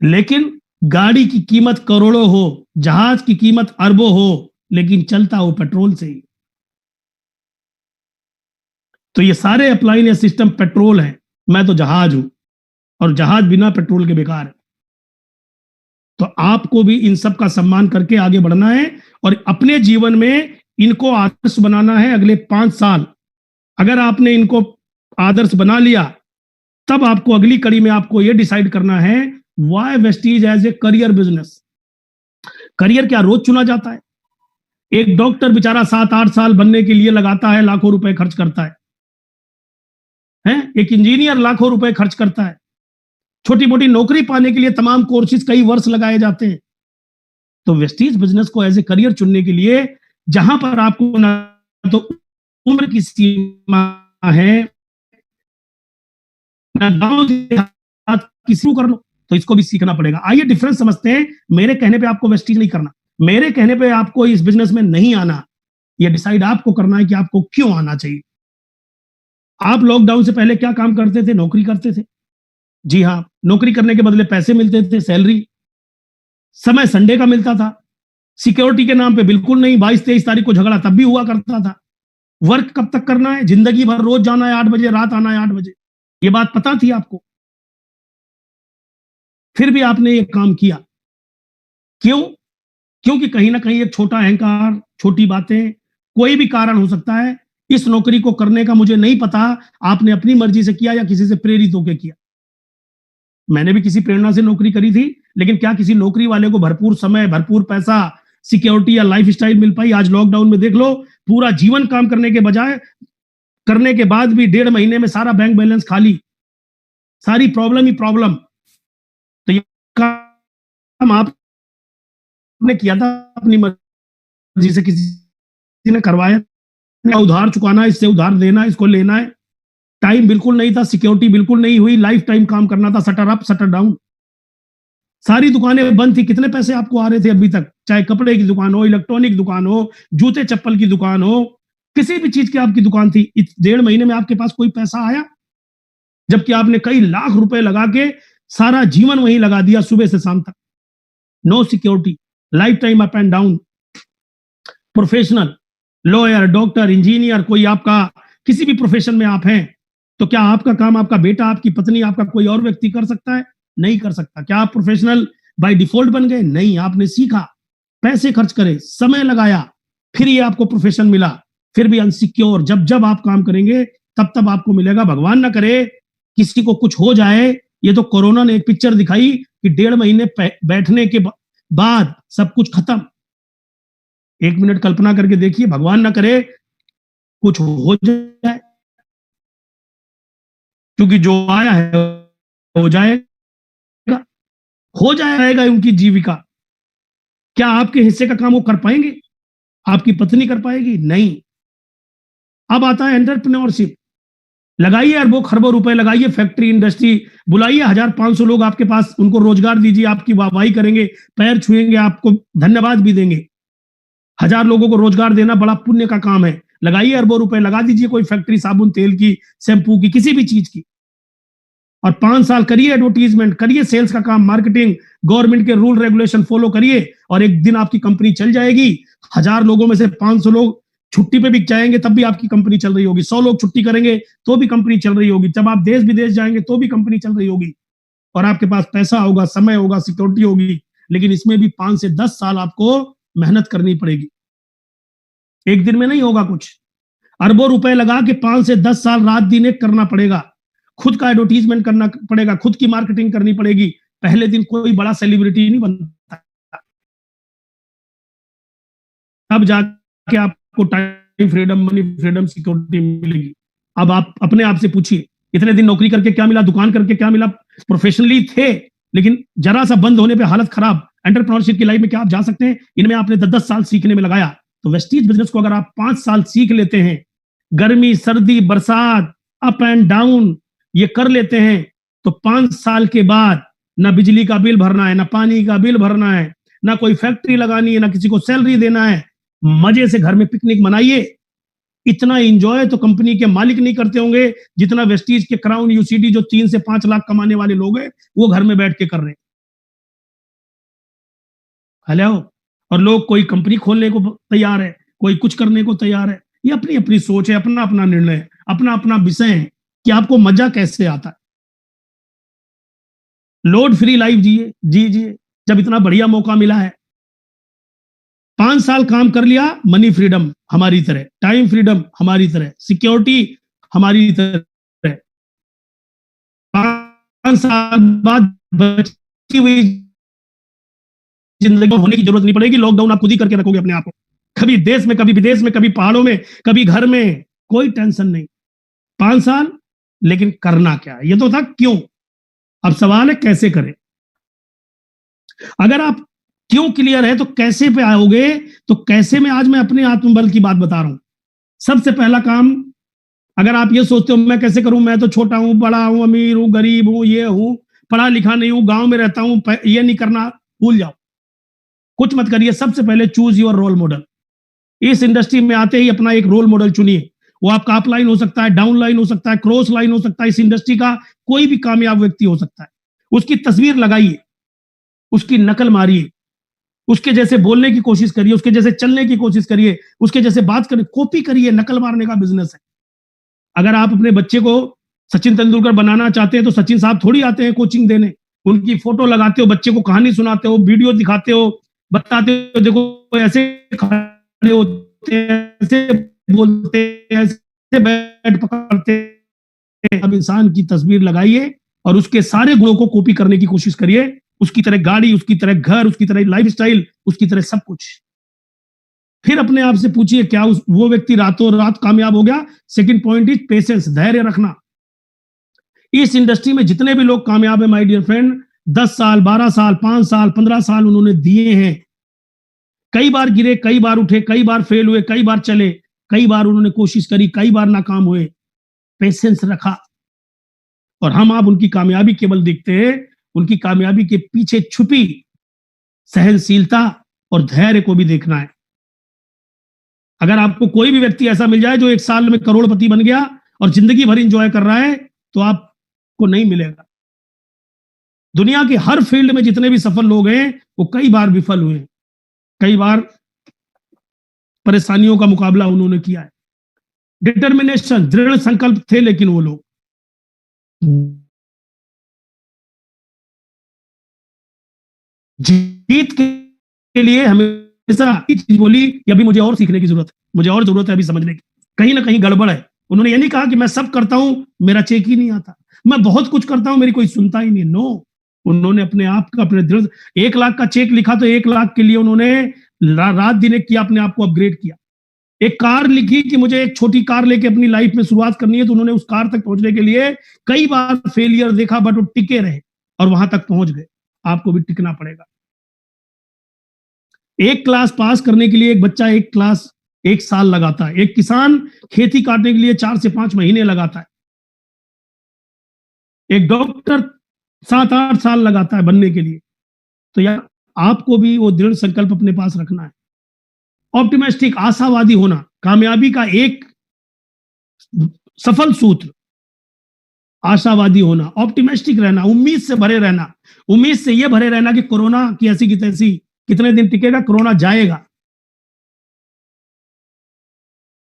लेकिन गाड़ी की कीमत करोड़ों हो, जहाज की कीमत अरबों हो, लेकिन चलता हो पेट्रोल से ही। तो ये सारे अप्लाइन या सिस्टम पेट्रोल है, मैं तो जहाज हूं और जहाज बिना पेट्रोल के बेकार है। तो आपको भी इन सब का सम्मान करके आगे बढ़ना है और अपने जीवन में इनको आदर्श बनाना है। अगले 5 साल अगर आपने इनको आदर्श बना लिया, तब आपको अगली कड़ी में आपको यह डिसाइड करना है व्हाई वेस्टीज as a career business. Career क्या रोज चुना जाता है? एक डॉक्टर बेचारा 7-8 साल बनने के लिए लगाता है, लाखों रुपए खर्च करता है। एक इंजीनियर लाखों रुपए खर्च करता है। छोटी मोटी नौकरी पाने के लिए तमाम कोर्सेज कई वर्ष लगाए जाते हैं। तो वेस्टीज बिजनेस को एज ए करियर चुनने के लिए जहां पर आपको ना तो उम्र की सीमा है, ना गांव किसी कर लो, तो इसको भी सीखना पड़ेगा। आइए डिफरेंस समझते हैं। मेरे कहने पे आपको वेस्टीज नहीं करना, मेरे कहने पे आपको इस बिजनेस में नहीं आना, ये डिसाइड आपको करना है कि आपको क्यों आना चाहिए। आप लॉकडाउन से पहले क्या काम करते थे? नौकरी करते थे। जी हाँ, नौकरी करने के बदले पैसे मिलते थे, सैलरी, समय संडे का मिलता था, सिक्योरिटी के नाम पे बिल्कुल नहीं। 22-23 तारीख को झगड़ा तब भी हुआ करता था। वर्क कब तक करना है? जिंदगी भर रोज जाना है 8 बजे, रात आना है 8 बजे। ये बात पता थी आपको, फिर भी आपने ये काम किया। क्यों? क्योंकि कहीं ना कहीं एक छोटा अहंकार, छोटी बातें, कोई भी कारण हो सकता है। इस नौकरी को करने का मुझे नहीं पता, आपने अपनी मर्जी से किया या किसी से प्रेरित होकर किया। मैंने भी किसी प्रेरणा से नौकरी करी थी, लेकिन क्या किसी नौकरी वाले को भरपूर समय, भरपूर पैसा, सिक्योरिटी या लाइफ स्टाइल मिल पाई? आज लॉकडाउन में देख लो, पूरा जीवन काम करने के बजाय, करने के बाद भी 1.5 महीने में सारा बैंक बैलेंस खाली, सारी प्रॉब्लम ही प्रॉब्लम। तो ये काम आपने किया था अपनी मर्जी से, किसी ने करवाया? उधार चुकाना, इससे उधार देना, इसको लेना है। टाइम बिल्कुल नहीं था, सिक्योरिटी बिल्कुल नहीं हुई, लाइफ टाइम काम करना था, शटर अप शटर डाउन। सारी दुकानें बंद थी। कितने पैसे आपको आ रहे थे अभी तक? चाहे कपड़े की दुकान हो, इलेक्ट्रॉनिक दुकान हो, जूते चप्पल की दुकान हो, किसी भी चीज की आपकी दुकान थी, इस 1.5 महीने में आपके पास कोई पैसा आया? जबकि आपने कई लाख रुपए लगा के सारा जीवन वहीं लगा दिया, सुबह से शाम तक। No security, life time up and down. Professional, lawyer, doctor, engineer, कोई आपका किसी भी प्रोफेशन में आप हैं, तो क्या आपका काम आपका बेटा, आपकी पत्नी, आपका कोई और व्यक्ति कर सकता है? नहीं कर सकता। क्या आप प्रोफेशनल बाय डिफॉल्ट बन गए? नहीं, आपने सीखा, पैसे खर्च करे, समय लगाया, फिर ये आपको प्रोफेशन मिला। फिर भी अनसिक्योर, जब जब आप काम करेंगे तब तब आपको मिलेगा। भगवान ना करे किसी को कुछ हो जाए। ये तो कोरोना ने एक पिक्चर दिखाई कि 1.5 महीने बैठने के बाद सब कुछ खत्म। 1 मिनट कल्पना करके देखिए, भगवान ना करे कुछ हो जाए, क्योंकि जो आया है हो जाएगा, हो जाएगा उनकी जीविका। क्या आपके हिस्से का काम वो कर पाएंगे? आपकी पत्नी कर पाएगी? नहीं। अब आता है एंटरप्रेन्योरशिप। लगाइए अरबों खरबों रुपए, लगाइए फैक्ट्री इंडस्ट्री, बुलाइए 1500 लोग आपके पास, उनको रोजगार दीजिए, आपकी वाहवाही करेंगे, पैर छुएंगे, आपको धन्यवाद भी देंगे। 1000 लोगों को रोजगार देना बड़ा पुण्य का काम है। लगाइए अरबों रुपए, लगा दीजिए कोई फैक्ट्री साबुन तेल की, शैम्पू की, किसी भी चीज की, और 5 साल करिए एडवर्टीजमेंट, करिए सेल्स का काम, मार्केटिंग, गवर्नमेंट के रूल रेगुलेशन फॉलो करिए, और एक दिन आपकी कंपनी चल जाएगी। 1000 लोगों में से 500 लोग छुट्टी पे भी जाएंगे तब भी आपकी कंपनी चल रही होगी, 100 लोग छुट्टी करेंगे तो भी कंपनी चल रही होगी, जब आप देश विदेश जाएंगे तो भी कंपनी चल रही होगी, और आपके पास पैसा होगा, समय होगा, सिक्योरिटी होगी। लेकिन इसमें भी 5 से 10 साल आपको मेहनत करनी पड़ेगी, एक दिन में नहीं होगा कुछ। अरबों रुपए लगा के 5 से 10 साल रात दिन एक करना पड़ेगा, खुद का एडवर्टीजमेंट करना पड़ेगा, खुद की मार्केटिंग करनी पड़ेगी। पहले दिन कोई बड़ा सेलिब्रिटी नहीं बनता, तब जाके आपको time freedom, money freedom, security मिलेगी। अब आप अपने आप से पूछिए, इतने दिन नौकरी करके क्या मिला, दुकान करके क्या मिला, प्रोफेशनली थे, लेकिन जरा सा बंद होने पे हालत खराब। एंटरप्रेन्योरशिप की लाइफ में क्या आप जा सकते हैं? इनमें आपने 10-10 साल सीखने में लगाया, तो वेस्टीज बिजनेस को अगर आप 5 साल सीख लेते हैं, गर्मी सर्दी बरसात अप एंड डाउन ये कर लेते हैं, तो 5 साल के बाद ना बिजली का बिल भरना है, ना पानी का बिल भरना है, ना कोई फैक्ट्री लगानी है, ना किसी को सैलरी देना है, मजे से घर में पिकनिक मनाइए। इतना एंजॉय तो कंपनी के मालिक नहीं करते होंगे जितना वेस्टीज के क्राउन यूसीडी जो 3 से 5 लाख कमाने वाले लोग हैं वो घर में बैठ के कर रहे हैं। हेलो, और लोग कोई कंपनी खोलने को तैयार है, कोई कुछ करने को तैयार है। ये अपनी अपनी सोच है, अपना अपना निर्णय है, अपना अपना विषय है कि आपको मजा कैसे आता है। लोड फ्री लाइफ जीजिए जब इतना बढ़िया मौका मिला है। 5 साल काम कर लिया, मनी फ्रीडम हमारी तरह, टाइम फ्रीडम हमारी तरह, सिक्योरिटी हमारी तरह। 5 साल बाद बची हुई जिंदगी में होने की जरूरत नहीं पड़ेगी, लॉकडाउन आप खुद ही करके रखोगे अपने आप को। कभी देश में, कभी विदेश में, कभी पहाड़ों में, कभी घर में, कोई टेंशन नहीं। 5 साल, लेकिन करना क्या है? ये तो था क्यों, अब सवाल है कैसे करें। अगर आप क्यों क्लियर है तो कैसे पे आओगे, तो कैसे में आज मैं अपने आत्मबल की बात बता रहा हूं। सबसे पहला काम, अगर आप ये सोचते हो मैं कैसे करूं, मैं तो छोटा हूं, बड़ा हूं, अमीर हूं, गरीब हूं, ये हूं, पढ़ा लिखा नहीं हूं, गांव में रहता हूं, ये नहीं करना, भूल जाओ, कुछ मत करिए। सबसे पहले चूज योर रोल मॉडल। इस इंडस्ट्री में आते ही अपना एक रोल मॉडल चुनिए। वो आपका अपलाइन हो सकता है, डाउन लाइन हो सकता है, क्रॉस लाइन हो सकता है, इस इंडस्ट्री का कोई भी कामयाब व्यक्ति हो सकता है। उसकी तस्वीर लगाइए, उसकी नकल मारिए, उसके जैसे बोलने की कोशिश करिए, उसके जैसे चलने की कोशिश करिए, उसके जैसे बात करिए, कॉपी करिए। नकल मारने का बिजनेस है। अगर आप अपने बच्चे को सचिन तेंदुलकर बनाना चाहते हैं तो सचिन साहब थोड़ी आते हैं कोचिंग देने, उनकी फोटो लगाते हो, बच्चे को कहानी सुनाते हो, वीडियो दिखाते हो, बताते हो देखो ऐसे खड़े होते हैं, ऐसे बोलते हैं, ऐसे बैठ पकड़ते हैं। अब इंसान की तस्वीर लगाइए और उसके सारे गुणों को कॉपी करने की कोशिश करिए। उसकी तरह गाड़ी, उसकी तरह घर, उसकी तरह लाइफस्टाइल, उसकी तरह सब कुछ। फिर अपने आप से पूछिए क्या वो व्यक्ति रातों रात कामयाब हो गया? सेकंड पॉइंट इज पेशेंस, धैर्य रखना। इस इंडस्ट्री में जितने भी लोग कामयाब है माय डियर फ्रेंड, 10 साल, 12 साल, 5 साल, 15 साल उन्होंने दिए हैं। कई बार गिरे, कई बार उठे, कई बार फेल हुए, कई बार चले, कई बार उन्होंने कोशिश करी, कई बार नाकाम हुए, पेशेंस रखा। और हम आप उनकी कामयाबी केवल देखते हैं, उनकी कामयाबी के पीछे छुपी सहनशीलता और धैर्य को भी देखना है। अगर आपको कोई भी व्यक्ति ऐसा मिल जाए जो 1 साल में करोड़पति बन गया और जिंदगी भर एंजॉय कर रहा है, तो आपको नहीं मिलेगा। दुनिया के हर फील्ड में जितने भी सफल लोग हैं वो कई बार विफल हुए, कई बार परेशानियों का मुकाबला उन्होंने किया है। डिटर्मिनेशन, दृढ़ संकल्प थे, लेकिन वो लोग जीत के लिए हमेशा एक चीज बोली कि अभी मुझे और सीखने की जरूरत है, मुझे और जरूरत है अभी समझने की, कहीं ना कहीं गड़बड़ है। उन्होंने ये नहीं कहा कि मैं सब करता हूं, मेरा चेक ही नहीं आता, मैं बहुत कुछ करता हूं, मेरी कोई सुनता ही नहीं। नो, उन्होंने अपने आप का, अपने दृढ़ 1 लाख का चेक लिखा तो 1 लाख के लिए उन्होंने रात दिन एक किया, अपने आप को अपग्रेड किया। एक कार लिखी कि मुझे एक छोटी कार लेके अपनी लाइफ में शुरुआत करनी है, तो उन्होंने उस कार तक पहुंचने के लिए कई बार फेलियर देखा, बट वो टिके रहे और वहां तक पहुंच गए। आपको भी टिकना पड़ेगा। एक क्लास पास करने के लिए एक बच्चा एक क्लास 1 साल लगाता है। एक किसान खेती काटने के लिए 4 से 5 महीने लगाता है। एक डॉक्टर 7-8 साल लगाता है बनने के लिए। तो यार आपको भी वो दृढ़ संकल्प अपने पास रखना है। ऑप्टिमिस्टिक, आशावादी होना कामयाबी का एक सफल सूत्र। आशावादी होना, ऑप्टिमिस्टिक रहना, उम्मीद से भरे रहना। उम्मीद से ये भरे रहना कि कोरोना की ऐसी की तैसी कितने दिन टिकेगा, कोरोना जाएगा।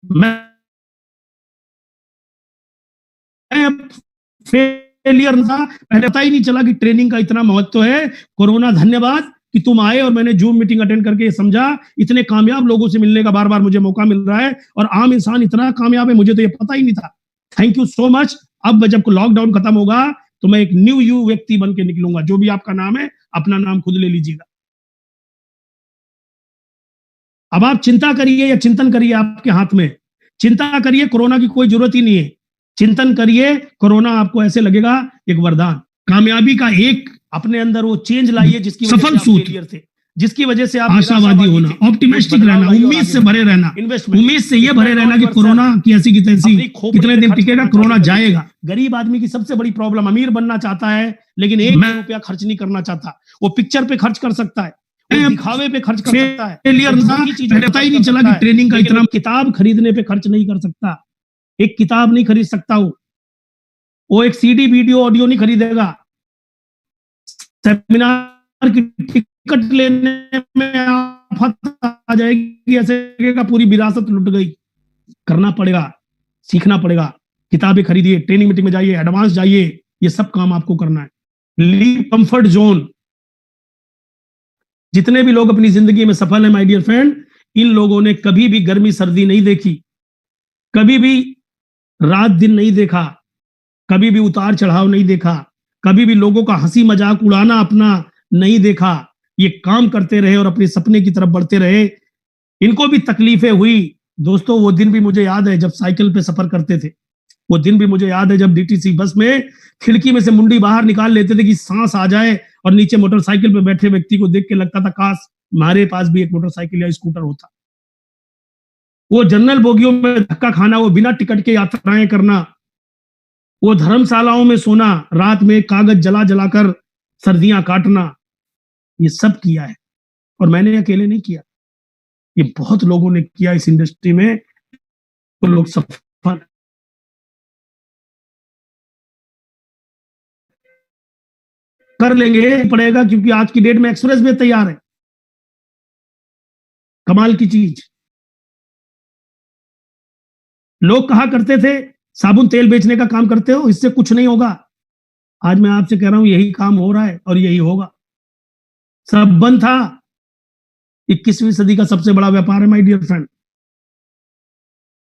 मैं फेलियर था, पहले पता ही नहीं चला कि ट्रेनिंग का इतना महत्व है। कोरोना धन्यवाद कि तुम आए और मैंने जूम मीटिंग अटेंड करके ये समझा, इतने कामयाब लोगों से मिलने का बार बार मुझे मौका मिल रहा है और आम इंसान इतना कामयाब है, मुझे तो ये पता ही नहीं था। Thank you so much. अब जब लॉकडाउन खत्म होगा तो मैं एक न्यू यू व्यक्ति बन के निकलूंगा। जो भी आपका नाम है, अपना नाम खुद ले लीजिएगा। अब आप चिंता करिए या चिंतन करिए, आपके हाथ में। चिंता करिए, कोरोना की कोई जरूरत ही नहीं है। चिंतन करिए, कोरोना आपको ऐसे लगेगा एक वरदान। कामयाबी का एक अपने अंदर वो चेंज लाइए जिसकी सफल सूत्र थे, जिसकी वजह से आप आशावादी होना, ऑप्टिमिस्टिक रहना, उम्मीद से भरे रहना। उम्मीद से ये भरे रहना कि कोरोना की ऐसी की तैसी कितने दिन टिकेगा, कोरोना जाएगा। गरीब आदमी की सबसे बड़ी प्रॉब्लम, अमीर बनना चाहता है लेकिन 1 रुपया खर्च नहीं करना चाहता। वो पिक्चर पे खर्च कर सकता है, दिखावे पे खर्च कर सकता है। पता ही नहीं चला कि ट्रेनिंग का इतना। किताब खरीदने पे खर्च नहीं कर सकता। एक किताब नहीं खरीद सकता वो एक सीडी वीडियो ऑडियो नहीं खरीदेगा। सेमिनार की टिकट लेने में आफत आ जाएगी, ऐसे लगेगा पूरी विरासत लुट गई। करना पड़ेगा, सीखना पड़ेगा। किताबें खरीदिए, ट्रेनिंग मीटिंग में जाइए, एडवांस जाइए, ये सब काम आपको करना है। Leave comfort zone. जितने भी लोग अपनी जिंदगी में सफल हैं माय डियर फ्रेंड, इन लोगों ने कभी भी गर्मी सर्दी नहीं देखी, कभी भी रात दिन नहीं देखा, कभी भी उतार चढ़ाव नहीं देखा, कभी भी लोगों का हंसी मजाक उड़ाना अपना नहीं देखा। ये काम करते रहे और अपने सपने की तरफ बढ़ते रहे। इनको भी तकलीफें हुई दोस्तों। वो दिन भी मुझे याद है जब साइकिल पे सफर करते थे। वो दिन भी मुझे याद है जब डीटीसी बस में खिड़की में से मुंडी बाहर निकाल लेते थे कि सांस आ जाए और नीचे मोटरसाइकिल पे बैठे व्यक्ति को देख के लगता था काश हमारे पास भी एक मोटरसाइकिल या स्कूटर होता। वो जनरल बोगियों में धक्का खाना, वो बिना टिकट के यात्राएं करना, वो धर्मशालाओं में सोना, रात में कागज जला जलाकर सर्दियां काटना, ये सब किया है। और मैंने अकेले नहीं किया, ये बहुत लोगों ने किया इस इंडस्ट्री में। तो लोग सफल कर लेंगे पड़ेगा, क्योंकि आज की डेट में एक्सप्रेस वे तैयार है। कमाल की चीज। लोग कहा करते थे साबुन तेल बेचने का काम करते हो, इससे कुछ नहीं होगा। आज मैं आपसे कह रहा हूं यही काम हो रहा है और यही होगा। सब बंद था। 21वीं सदी का सबसे बड़ा व्यापार है माय डियर फ्रेंड।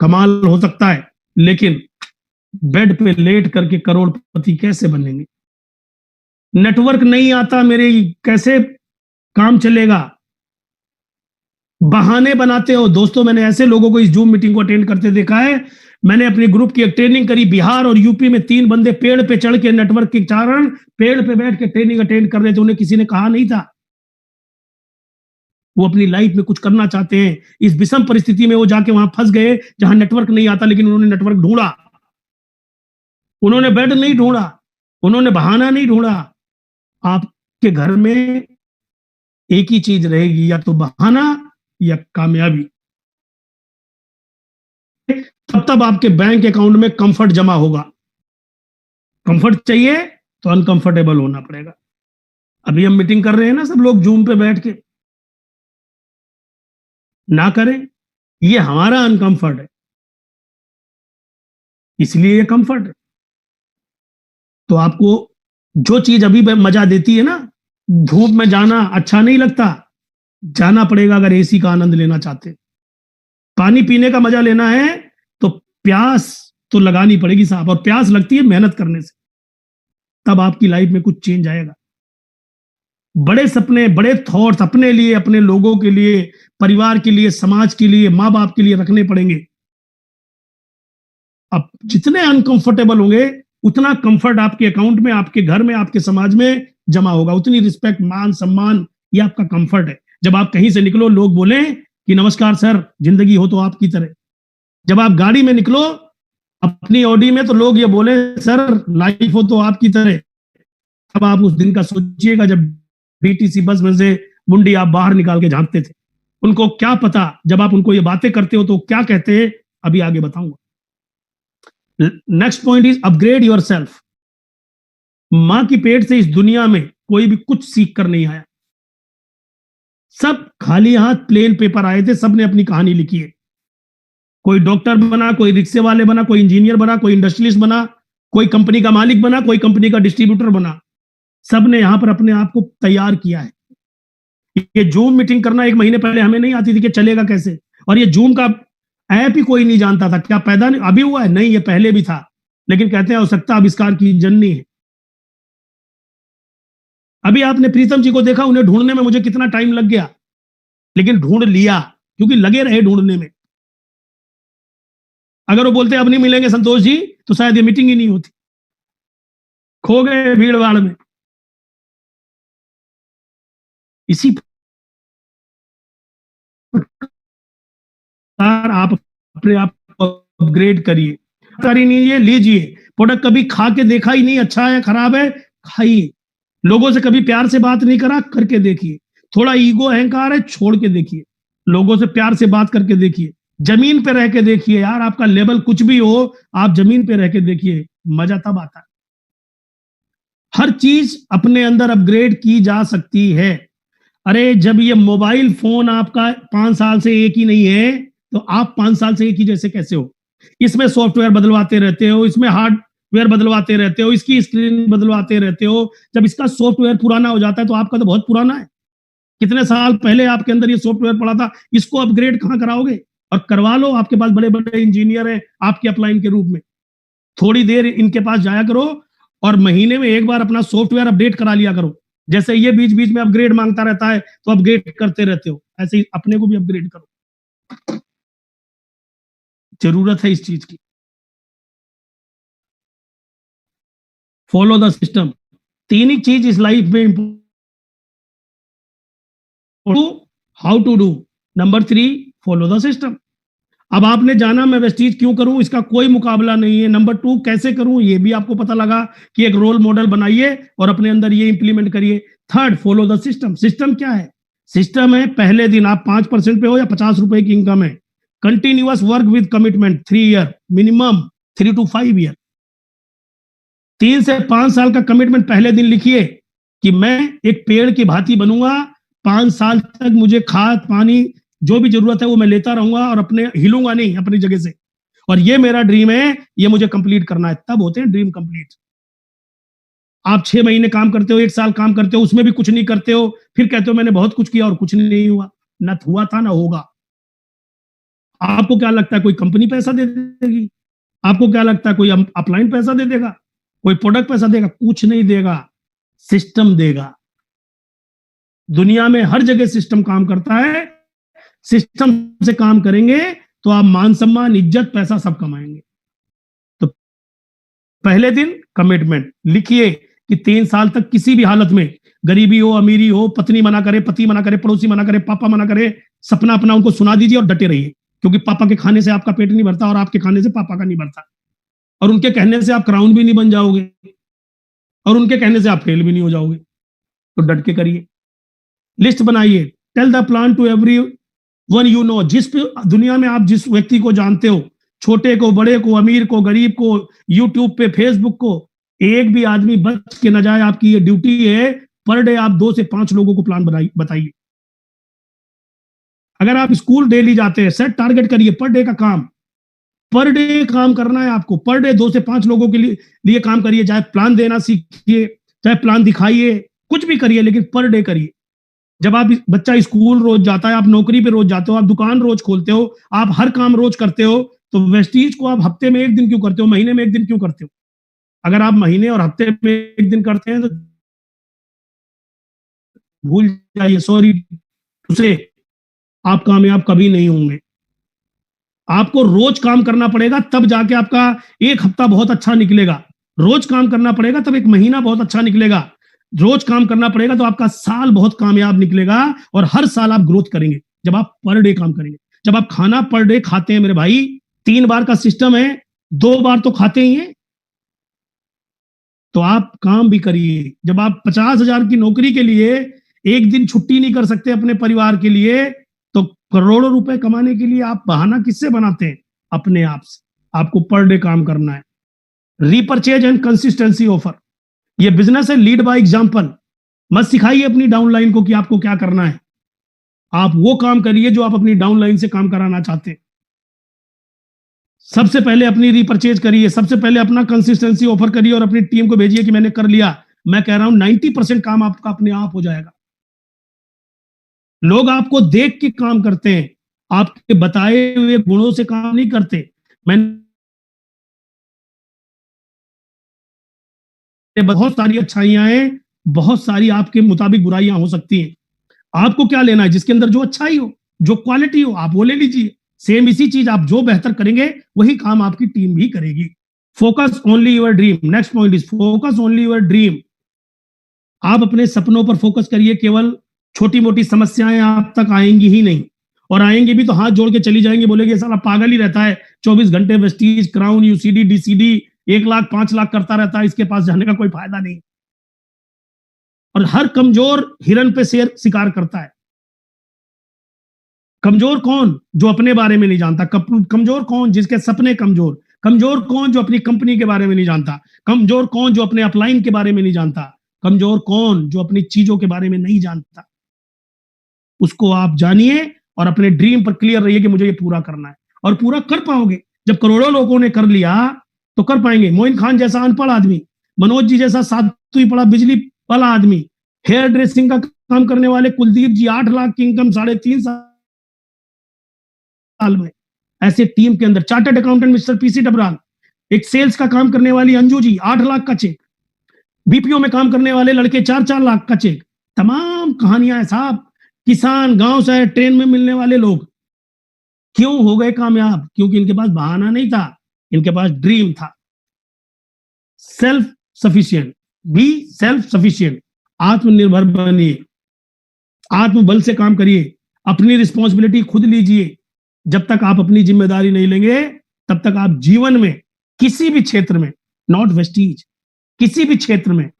कमाल हो सकता है, लेकिन बेड पे लेट करके करोड़पति कैसे बनेंगे? नेटवर्क नहीं आता मेरे, कैसे काम चलेगा? बहाने बनाते हो दोस्तों। मैंने ऐसे लोगों को इस जूम मीटिंग को अटेंड करते देखा है। मैंने अपने ग्रुप की एक ट्रेनिंग करी बिहार और यूपी में। 3 बंदे पेड़ पे चढ़ के नेटवर्क के कारण पेड़ पे बैठ के ट्रेनिंग अटेंड कर रहे थे। उन्हें किसी ने कहा नहीं था। वो अपनी लाइफ में कुछ करना चाहते हैं। इस विषम परिस्थिति में वो जाके वहां फंस गए जहां नेटवर्क नहीं आता, लेकिन उन्होंने नेटवर्क ढूंढा। उन्होंने बेड नहीं ढूंढा, उन्होंने बहाना नहीं ढूंढा। आपके घर में एक ही चीज रहेगी, या तो बहाना या कामयाबी। तब आपके बैंक अकाउंट में कंफर्ट जमा होगा। कंफर्ट चाहिए तो अनकंफर्टेबल होना पड़ेगा। अभी हम मीटिंग कर रहे हैं ना, सब लोग जूम पे बैठ के। ना करें, ये हमारा अनकंफर्ट है, इसलिए ये कंफर्ट है। तो आपको जो चीज अभी मजा देती है ना, धूप में जाना अच्छा नहीं लगता, जाना पड़ेगा अगर एसी का आनंद लेना चाहते। पानी पीने का मजा लेना है तो प्यास तो लगानी पड़ेगी साहब, और प्यास लगती है मेहनत करने से। तब आपकी लाइफ में कुछ चेंज आएगा। बड़े सपने, बड़े थॉट्स अपने लिए, अपने लोगों के लिए, परिवार के लिए, समाज के लिए, माँ बाप के लिए रखने पड़ेंगे। अब जितने अनकंफर्टेबल होंगे उतना कंफर्ट आपके अकाउंट में, आपके घर में, आपके समाज में जमा होगा। उतनी रिस्पेक्ट, मान सम्मान, ये आपका कंफर्ट है। जब आप कहीं से निकलो लोग बोले कि नमस्कार सर, जिंदगी हो तो आपकी तरह। जब आप गाड़ी में निकलो अपनी ऑडी में, तो लोग ये बोले सर लाइफ हो तो आपकी तरह। अब आप उस दिन का सोचिएगा जब बीटीसी बस में से मुंडी आप बाहर निकाल के झांकते थे। उनको क्या पता जब आप उनको ये बातें करते हो तो क्या कहते हैं, अभी आगे बताऊंगा। Next point is upgrade your self. मां की पेट से इस दुनिया में कोई भी कुछ सीख कर नहीं आया। सब खाली हाथ प्लेन पेपर आए थे, सबने अपनी कहानी लिखी है। कोई डॉक्टर बना, कोई रिक्शे वाले बना, कोई इंजीनियर बना, कोई इंडस्ट्रियलिस्ट बना, कोई कंपनी का मालिक बना, कोई कंपनी का डिस्ट्रीब्यूटर बना। सबने यहां पर अपने आप को तैयार किया है। ये जूम मीटिंग करना 1 महीने पहले हमें नहीं आती थी कि चलेगा कैसे, और ये जूम का ऐप ही कोई नहीं जानता था। क्या पैदा नहीं अभी हुआ है? नहीं, ये पहले भी था, लेकिन कहते हैं आवश्यकता आविष्कार की जननी है। अभी आपने प्रीतम जी को देखा, उन्हें ढूंढने में मुझे कितना टाइम लग गया, लेकिन ढूंढ लिया, क्योंकि लगे रहे ढूंढने में। अगर वो बोलते अब नहीं मिलेंगे संतोष जी, तो शायद ये मीटिंग ही नहीं होती। खो गए भीड़ भाड़ में। इसी प्रकार आप अपने आप को अपग्रेड करिए, नहीं लीजिए। प्रोडक्ट कभी खा के देखा ही नहीं अच्छा है खराब है, खाइए। लोगों से कभी प्यार से बात नहीं करा, करके देखिए। थोड़ा ईगो अहंकार है, छोड़ के देखिए। लोगों से प्यार से बात करके देखिए। जमीन पे रह के देखिए यार, आपका लेवल कुछ भी हो, आप जमीन पे रह के देखिए, मजा तब आता है। हर चीज अपने अंदर अपग्रेड की जा सकती है। अरे जब ये मोबाइल फोन आपका 5 साल से एक ही नहीं है, तो आप 5 साल से एक ही जैसे कैसे हो? इसमें सॉफ्टवेयर बदलवाते रहते हो, इसमें हार्डवेयर बदलवाते रहते हो, इसकी स्क्रीन बदलवाते रहते हो। जब इसका सॉफ्टवेयर पुराना हो जाता है तो आपका तो बहुत पुराना है। कितने साल पहले आपके अंदर ये सॉफ्टवेयर पड़ा था, इसको अपग्रेड कहां कराओगे? और करवा लो, आपके पास बड़े बड़े इंजीनियर हैं आपके अपलाइन के रूप में। थोड़ी देर इनके पास जाया करो और महीने में एक बार अपना सॉफ्टवेयर अपडेट करा लिया करो। जैसे ये बीच बीच में अपग्रेड मांगता रहता है तो अपग्रेड करते रहते हो, ऐसे ही अपने को भी अपग्रेड करो। जरूरत है इस चीज की। Follow the system. 3 ही चीज इस लाइफ में important, how to do. Number 3, follow the system. अब आपने जाना मैं वेस्टीज क्यों करूं, इसका कोई मुकाबला नहीं है। नंबर 2, कैसे करूं, ये भी आपको पता लगा कि एक रोल मॉडल बनाइए और अपने अंदर ये इंप्लीमेंट करिए। 3rd, follow the system. System क्या है? सिस्टम है पहले दिन आप 5% पे हो या 50 रुपए की इनकम है, continuous work with commitment 3 year, minimum 3 to 5 year. 3 से 5 साल का कमिटमेंट पहले दिन लिखिए कि मैं एक पेड़ की भांति बनूंगा, 5 साल तक मुझे खाद पानी जो भी जरूरत है वो मैं लेता रहूंगा और अपने हिलूंगा नहीं अपनी जगह से, और ये मेरा ड्रीम है, ये मुझे कंप्लीट करना है। तब होते हैं ड्रीम कंप्लीट। आप 6 महीने काम करते हो, 1 साल काम करते हो, उसमें भी कुछ नहीं करते हो, फिर कहते हो मैंने बहुत कुछ किया और कुछ नहीं हुआ। ना हुआ था ना होगा। आपको क्या लगता है कोई कंपनी पैसा दे देगी? आपको क्या लगता है कोई अपलाइन पैसा दे देगा? कोई प्रोडक्ट पैसा देगा? कुछ नहीं देगा, सिस्टम देगा। दुनिया में हर जगह सिस्टम काम करता है। सिस्टम से काम करेंगे तो आप मान सम्मान इज्जत पैसा सब कमाएंगे। तो पहले दिन कमिटमेंट लिखिए कि 3 साल तक किसी भी हालत में, गरीबी हो अमीरी हो, पत्नी मना करे, पति मना करे, पड़ोसी मना करे, पापा मना करे, सपना अपना उनको सुना दीजिए और डटे रहिए। क्योंकि पापा के खाने से आपका पेट नहीं भरता और आपके खाने से पापा का नहीं भरता, और उनके कहने से आप क्राउन भी नहीं बन जाओगे और उनके कहने से आप फेल भी नहीं हो जाओगे। तो डट के करिए। लिस्ट बनाइए। Tell the plan to everyone you know. जिस दुनिया में आप जिस व्यक्ति को जानते हो, छोटे को, बड़े को, अमीर को, गरीब को, यूट्यूब पे, फेसबुक को, एक भी आदमी बच के न जाए। आपकी ये ड्यूटी है। पर डे आप 2 से 5 लोगों को प्लान बताइए। अगर आप स्कूल डेली जाते हैं, सेट टारगेट करिए पर डे का काम। पर डे काम करना है आपको। पर डे 2 से 5 लोगों के लिए काम करिए। चाहे प्लान देना सीखिए, चाहे प्लान दिखाइए, कुछ भी करिए, लेकिन पर डे करिए। जब आप बच्चा स्कूल रोज जाता है, आप नौकरी पे रोज जाते हो, आप दुकान रोज खोलते हो, आप हर काम रोज करते हो, तो वेस्टीज को आप हफ्ते में 1 दिन क्यों करते हो, महीने में 1 दिन क्यों करते हो? अगर आप महीने और हफ्ते में 1 दिन करते हैं तो भूल जाइए, सॉरी उसे, आप कामयाब कभी नहीं होंगे। आपको रोज काम करना पड़ेगा, तब जाके आपका 1 हफ्ता बहुत अच्छा निकलेगा। रोज काम करना पड़ेगा तब 1 महीना बहुत अच्छा निकलेगा। रोज काम करना पड़ेगा तो आपका साल बहुत कामयाब निकलेगा और हर साल आप ग्रोथ करेंगे। जब आप पर डे काम करेंगे। जब आप खाना पर डे खाते हैं मेरे भाई, 3 बार का सिस्टम है, 2 बार तो खाते ही हैं, तो आप काम भी करिए। जब आप 50,000 की नौकरी के लिए एक दिन छुट्टी नहीं कर सकते अपने परिवार के लिए, तो करोड़ों रुपए कमाने के लिए आप बहाना किससे बनाते हैं? अपने आप से। आपको पर डे काम करना है। रीपरचेज एंड कंसिस्टेंसी ऑफर, ये बिजनेस है, लीड बाय एग्जांपल। मत सिखाइए अपनी डाउनलाइन को कि आपको क्या करना है। आप वो काम करिए जो आप अपनी डाउनलाइन से काम कराना चाहते हैं। सबसे पहले अपनी रीपरचेज करिए, सबसे पहले अपना कंसिस्टेंसी ऑफर करिए और अपनी टीम को भेजिए कि मैंने कर लिया। मैं कह रहा हूं 90% काम आपका अपने आप हो जाएगा। लोग आपको देख के काम करते हैं, आपके बताए हुए गुणों से काम नहीं करते। मैंने बहुत सारी अच्छाइयां हैं, बहुत सारी आपके मुताबिक बुराइयां हो सकती हैं। आपको क्या लेना है? जिसके अंदर जो अच्छाई हो, जो क्वालिटी हो, आप वो ले लीजिए। सेम इसी चीज आप जो बेहतर करेंगे वही काम आपकी टीम भी करेगी। Focus only your dream. Next point is focus only your dream. आप अपने सपनों पर फोकस करिए। केवल छोटी मोटी समस्याएं आप तक आएंगी ही नहीं, और आएंगी भी तो हाथ जोड़ के चली जाएंगी, बोलेगी साला पागल ही रहता है, 24 घंटे Vestige, crown, UCD, डीसीडी 1 lakh 5 lakh करता रहता है, इसके पास जाने का कोई फायदा नहीं। और हर कमजोर हिरन पे शेर शिकार करता है। कमजोर कौन? जो अपने बारे में नहीं जानता। कमजोर कौन? जिसके सपने कमजोर। कमजोर कौन? जो अपनी कंपनी के बारे में नहीं जानता। कमजोर कौन? जो अपने अपलाइन के बारे में नहीं जानता। कमजोर कौन? जो अपनी चीजों के बारे में नहीं जानता। उसको आप जानिए और अपने ड्रीम पर क्लियर रहिए कि मुझे ये पूरा करना है, और पूरा कर पाओगे। जब करोड़ों लोगों ने कर लिया तो कर पाएंगे। मोइन खान जैसा अनपढ़ आदमी, मनोज जी जैसा 7वीं पढ़ा बिजली वाला आदमी, हेयर ड्रेसिंग का काम करने वाले कुलदीप जी, 8 लाख की इनकम 3.5 साल में। ऐसे टीम के अंदर chartered accountant mister PC Dabral, एक सेल्स का काम करने वाली अंजू जी, 8 लाख का चेक, बीपीओ में काम करने वाले लड़के 4-4 लाख का चेक। तमाम कहानियां हैं साहब। किसान, गांव से ट्रेन में मिलने वाले लोग क्यों हो गए कामयाब? क्योंकि इनके पास बहाना नहीं था, इनके पास ड्रीम था। Self sufficient, be self sufficient. आत्मनिर्भर बनिए, आत्मबल से काम करिए, अपनी रिस्पॉन्सिबिलिटी खुद लीजिए। जब तक आप अपनी जिम्मेदारी नहीं लेंगे तब तक आप जीवन में किसी भी क्षेत्र में, नॉट वेस्टीज, किसी भी क्षेत्र में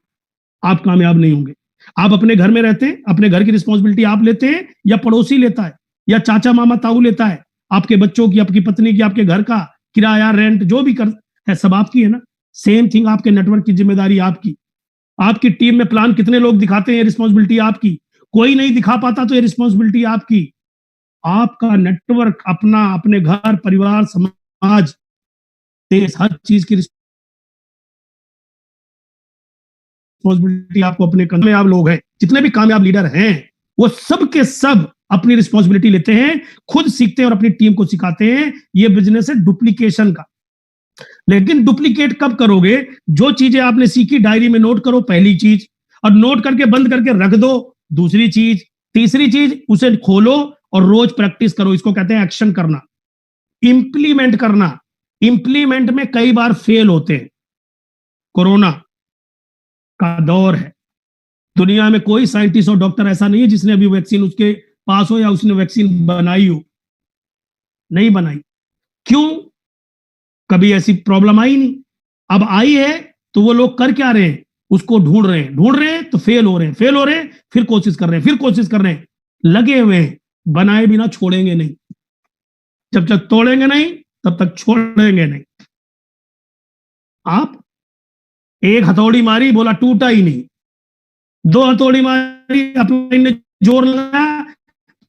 आप कामयाब नहीं होंगे। आप अपने घर में रहते हैं, अपने घर की रिस्पॉन्सिबिलिटी आप लेते हैं, या पड़ोसी लेता है, या चाचा मामा ताऊ लेता है? आपके बच्चों की, आपकी पत्नी की, आपके घर का किराया, रेंट जो भी कर है सब आपकी है ना। सेम थिंग आपके नेटवर्क की जिम्मेदारी आपकी। आपकी टीम में प्लान कितने लोग दिखाते हैं, रिस्पॉन्सिबिलिटी आपकी। कोई नहीं दिखा पाता तो ये रिस्पॉन्सिबिलिटी आपकी। आपका नेटवर्क अपना, अपने घर, परिवार, समाज, देश, हर चीज की रिस्पॉन्सिबिलिटी आपको अपने कंधे में। आप लोग हैं, जितने भी कामयाब लीडर हैं वो सब के सब अपनी रिस्पॉन्सिबिलिटी लेते हैं, खुद सीखते हैं और अपनी टीम को सिखाते हैं। ये बिजनेस है डुप्लीकेशन का। लेकिन डुप्लीकेट कब करोगे? जो चीजें आपने सीखी डायरी में नोट करो, पहली चीज, और नोट करके बंद करके रख दो, दूसरी चीज। तीसरी चीज, उसे खोलो और रोज प्रैक्टिस करो। इसको कहते हैं एक्शन करना, इंप्लीमेंट करना। इंप्लीमेंट में कई बार फेल होते हैं। कोरोना का दौर है, दुनिया में कोई साइंटिस्ट और डॉक्टर ऐसा नहीं है जिसने अभी वैक्सीन उसके पास हो या उसने वैक्सीन बनाई हो। नहीं बनाई। क्यों? कभी ऐसी प्रॉब्लम आई नहीं। अब आई है तो वो लोग कर क्या रहे हैं? उसको ढूंढ रहे हैं तो फेल हो रहे हैं, फिर कोशिश कर रहे हैं, लगे हुए हैं, बनाए बिना छोड़ेंगे नहीं। जब तक तोड़ेंगे नहीं तब तक छोड़ेंगे नहीं। आप एक हथौड़ी मारी, बोला टूटा ही नहीं। 2 हथौड़ी मारी, अपने जोर लगाया,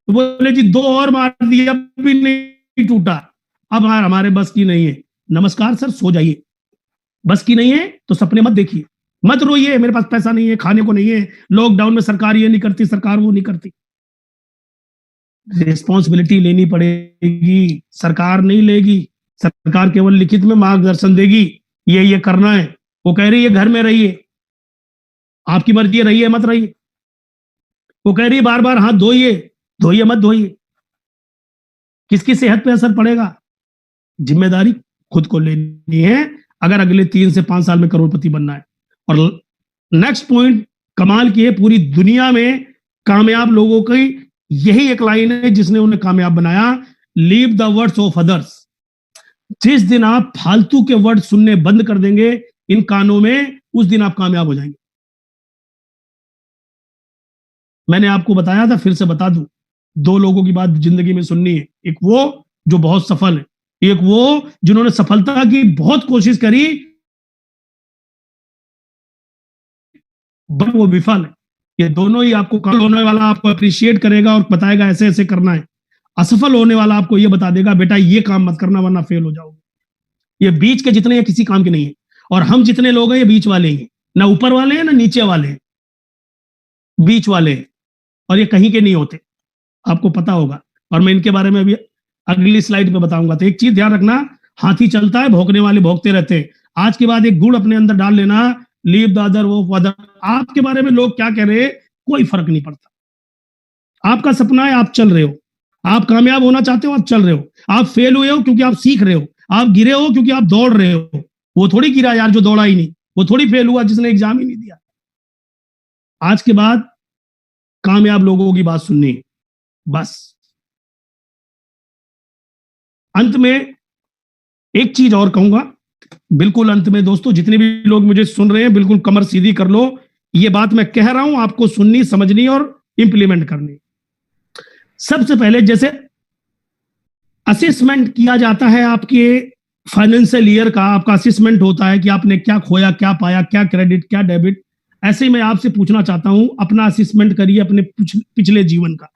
बोले जी 2 और मार दिया, भी नहीं टूटा। अब हमारे बस की नहीं है। नमस्कार सर, सो जाइए। बस की नहीं है तो सपने मत देखिए, मत रोइए मेरे पास पैसा नहीं है, खाने को नहीं है, लॉकडाउन में सरकार ये नहीं करती, सरकार वो नहीं करती। रिस्पॉन्सिबिलिटी लेनी पड़ेगी, सरकार नहीं लेगी। सरकार केवल लिखित में मार्गदर्शन देगी, ये करना है। वो कह रही है घर में रहिए, आपकी मर्जी है, रहिए मत रहिए। वो कह रही है बार बार हाथ धोइए मत धोइए। किसकी सेहत पे असर पड़ेगा? जिम्मेदारी खुद को लेनी है अगर अगले 3 से 5 साल में करोड़पति बनना है। और नेक्स्ट पॉइंट कमाल की है, पूरी दुनिया में कामयाब लोगों की यही एक लाइन है जिसने उन्हें कामयाब बनाया, leave the words of others. जिस दिन आप फालतू के वर्ड सुनने बंद कर देंगे इन कानों में, उस दिन आप कामयाब हो जाएंगे। मैंने आपको बताया था, फिर से बता दूं, 2 लोगों की बात जिंदगी में सुननी है। एक वो जो बहुत सफल है, एक वो जिन्होंने सफलता की बहुत कोशिश करी बट वो विफल है। ये दोनों ही आपको, कामयाब होने वाला आपको अप्रिशिएट करेगा और बताएगा ऐसे ऐसे करना है, असफल होने वाला आपको ये बता देगा बेटा ये काम मत करना वरना फेल हो जाओगे। ये बीच के जितने हैं किसी काम के नहीं है, और हम जितने लोग हैं ये बीच वाले हैं, ना ऊपर वाले हैं ना नीचे वाले हैं, बीच वाले हैं, और ये कहीं के नहीं होते, आपको पता होगा। और मैं इनके बारे में अभी अगली स्लाइड पे बताऊंगा। तो एक चीज ध्यान रखना, हाथी चलता है भौंकने वाले भौंकते रहते हैं। आज के बाद एक गुण अपने अंदर डाल लेना, लीव द अदर वो अदर। आपके बारे में लोग क्या कह रहे हैं कोई फर्क नहीं पड़ता। आपका सपना है, आप चल रहे हो, आप कामयाब होना चाहते हो, आप चल रहे हो, आप फेल हुए हो क्योंकि आप सीख रहे हो, आप गिरे हो क्योंकि आप दौड़ रहे हो। वो थोड़ी गिरा यार जो दौड़ा ही नहीं, वो थोड़ी फेल हुआ जिसने एग्जाम ही नहीं दिया। आज के बाद कामयाब लोगों की बात सुननी है बस। अंत में एक चीज और कहूंगा, बिल्कुल अंत में दोस्तों, जितने भी लोग मुझे सुन रहे हैं बिल्कुल कमर सीधी कर लो। ये बात मैं कह रहा हूं आपको सुननी, समझनी और इंप्लीमेंट करनी। सबसे पहले जैसे असेसमेंट किया जाता है आपके फाइनेंशियल ईयर का, आपका असेसमेंट होता है कि आपने क्या खोया, क्या पाया, क्या क्रेडिट, क्या डेबिट। ऐसे ही मैं आपसे पूछना चाहता हूं, अपना असेसमेंट करिए अपने पिछले जीवन का,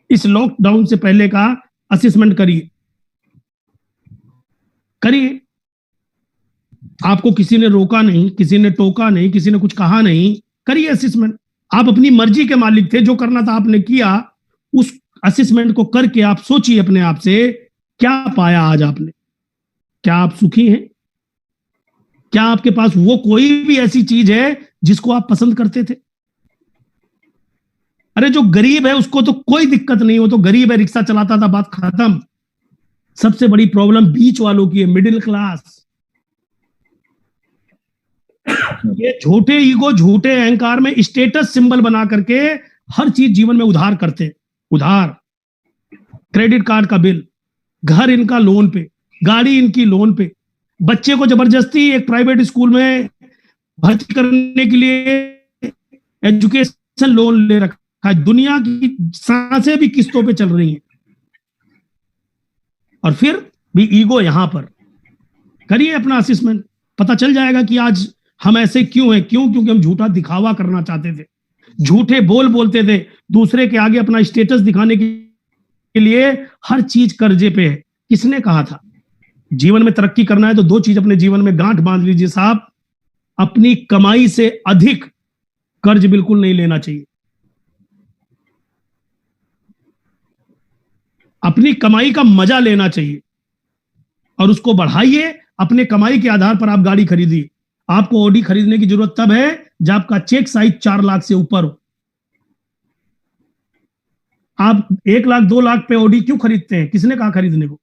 इस लॉकडाउन से पहले का असेसमेंट करिए। करिए, आपको किसी ने रोका नहीं, किसी ने टोका नहीं, किसी ने कुछ कहा नहीं, करिए असेसमेंट। आप अपनी मर्जी के मालिक थे, जो करना था आपने किया। उस असेसमेंट को करके आप सोचिए अपने आप से, क्या पाया आज आपने? क्या आप सुखी हैं? क्या आपके पास वो कोई भी ऐसी चीज है जिसको आप पसंद करते थे? अरे जो गरीब है उसको तो कोई दिक्कत नहीं, हो तो गरीब है, रिक्शा चलाता था, बात खत्म। सबसे बड़ी प्रॉब्लम बीच वालों की है, मिडिल क्लास। ये झूठे ईगो, झूठे अहंकार में स्टेटस सिंबल बना करके हर चीज जीवन में उधार करते। उधार, क्रेडिट कार्ड का बिल, घर इनका लोन पे, गाड़ी इनकी लोन पे, बच्चे को जबरदस्ती एक प्राइवेट स्कूल में भर्ती करने के लिए एजुकेशन लोन ले रखा है। दुनिया की सांसें भी किस्तों पे चल रही हैं, और फिर भी ईगो यहां पर। करिए अपना असेसमेंट, पता चल जाएगा कि आज हम ऐसे क्यों हैं। क्यों? क्योंकि हम झूठा दिखावा करना चाहते थे, झूठे बोल बोलते थे, दूसरे के आगे अपना स्टेटस दिखाने के लिए हर चीज कर्जे पे है। किसने कहा था? जीवन में तरक्की करना है तो 2 चीज अपने जीवन में गांठ बांध लीजिए साहब। अपनी कमाई से अधिक कर्ज बिल्कुल नहीं लेना चाहिए। अपनी कमाई का मजा लेना चाहिए और उसको बढ़ाइए। अपने कमाई के आधार पर आप गाड़ी खरीदिए। आपको ऑडी खरीदने की जरूरत तब है जब आपका चेक साइज 4 लाख से ऊपर हो। आप 1 लाख 2 लाख पे ऑडी क्यों खरीदते हैं? किसने कहा खरीदने को?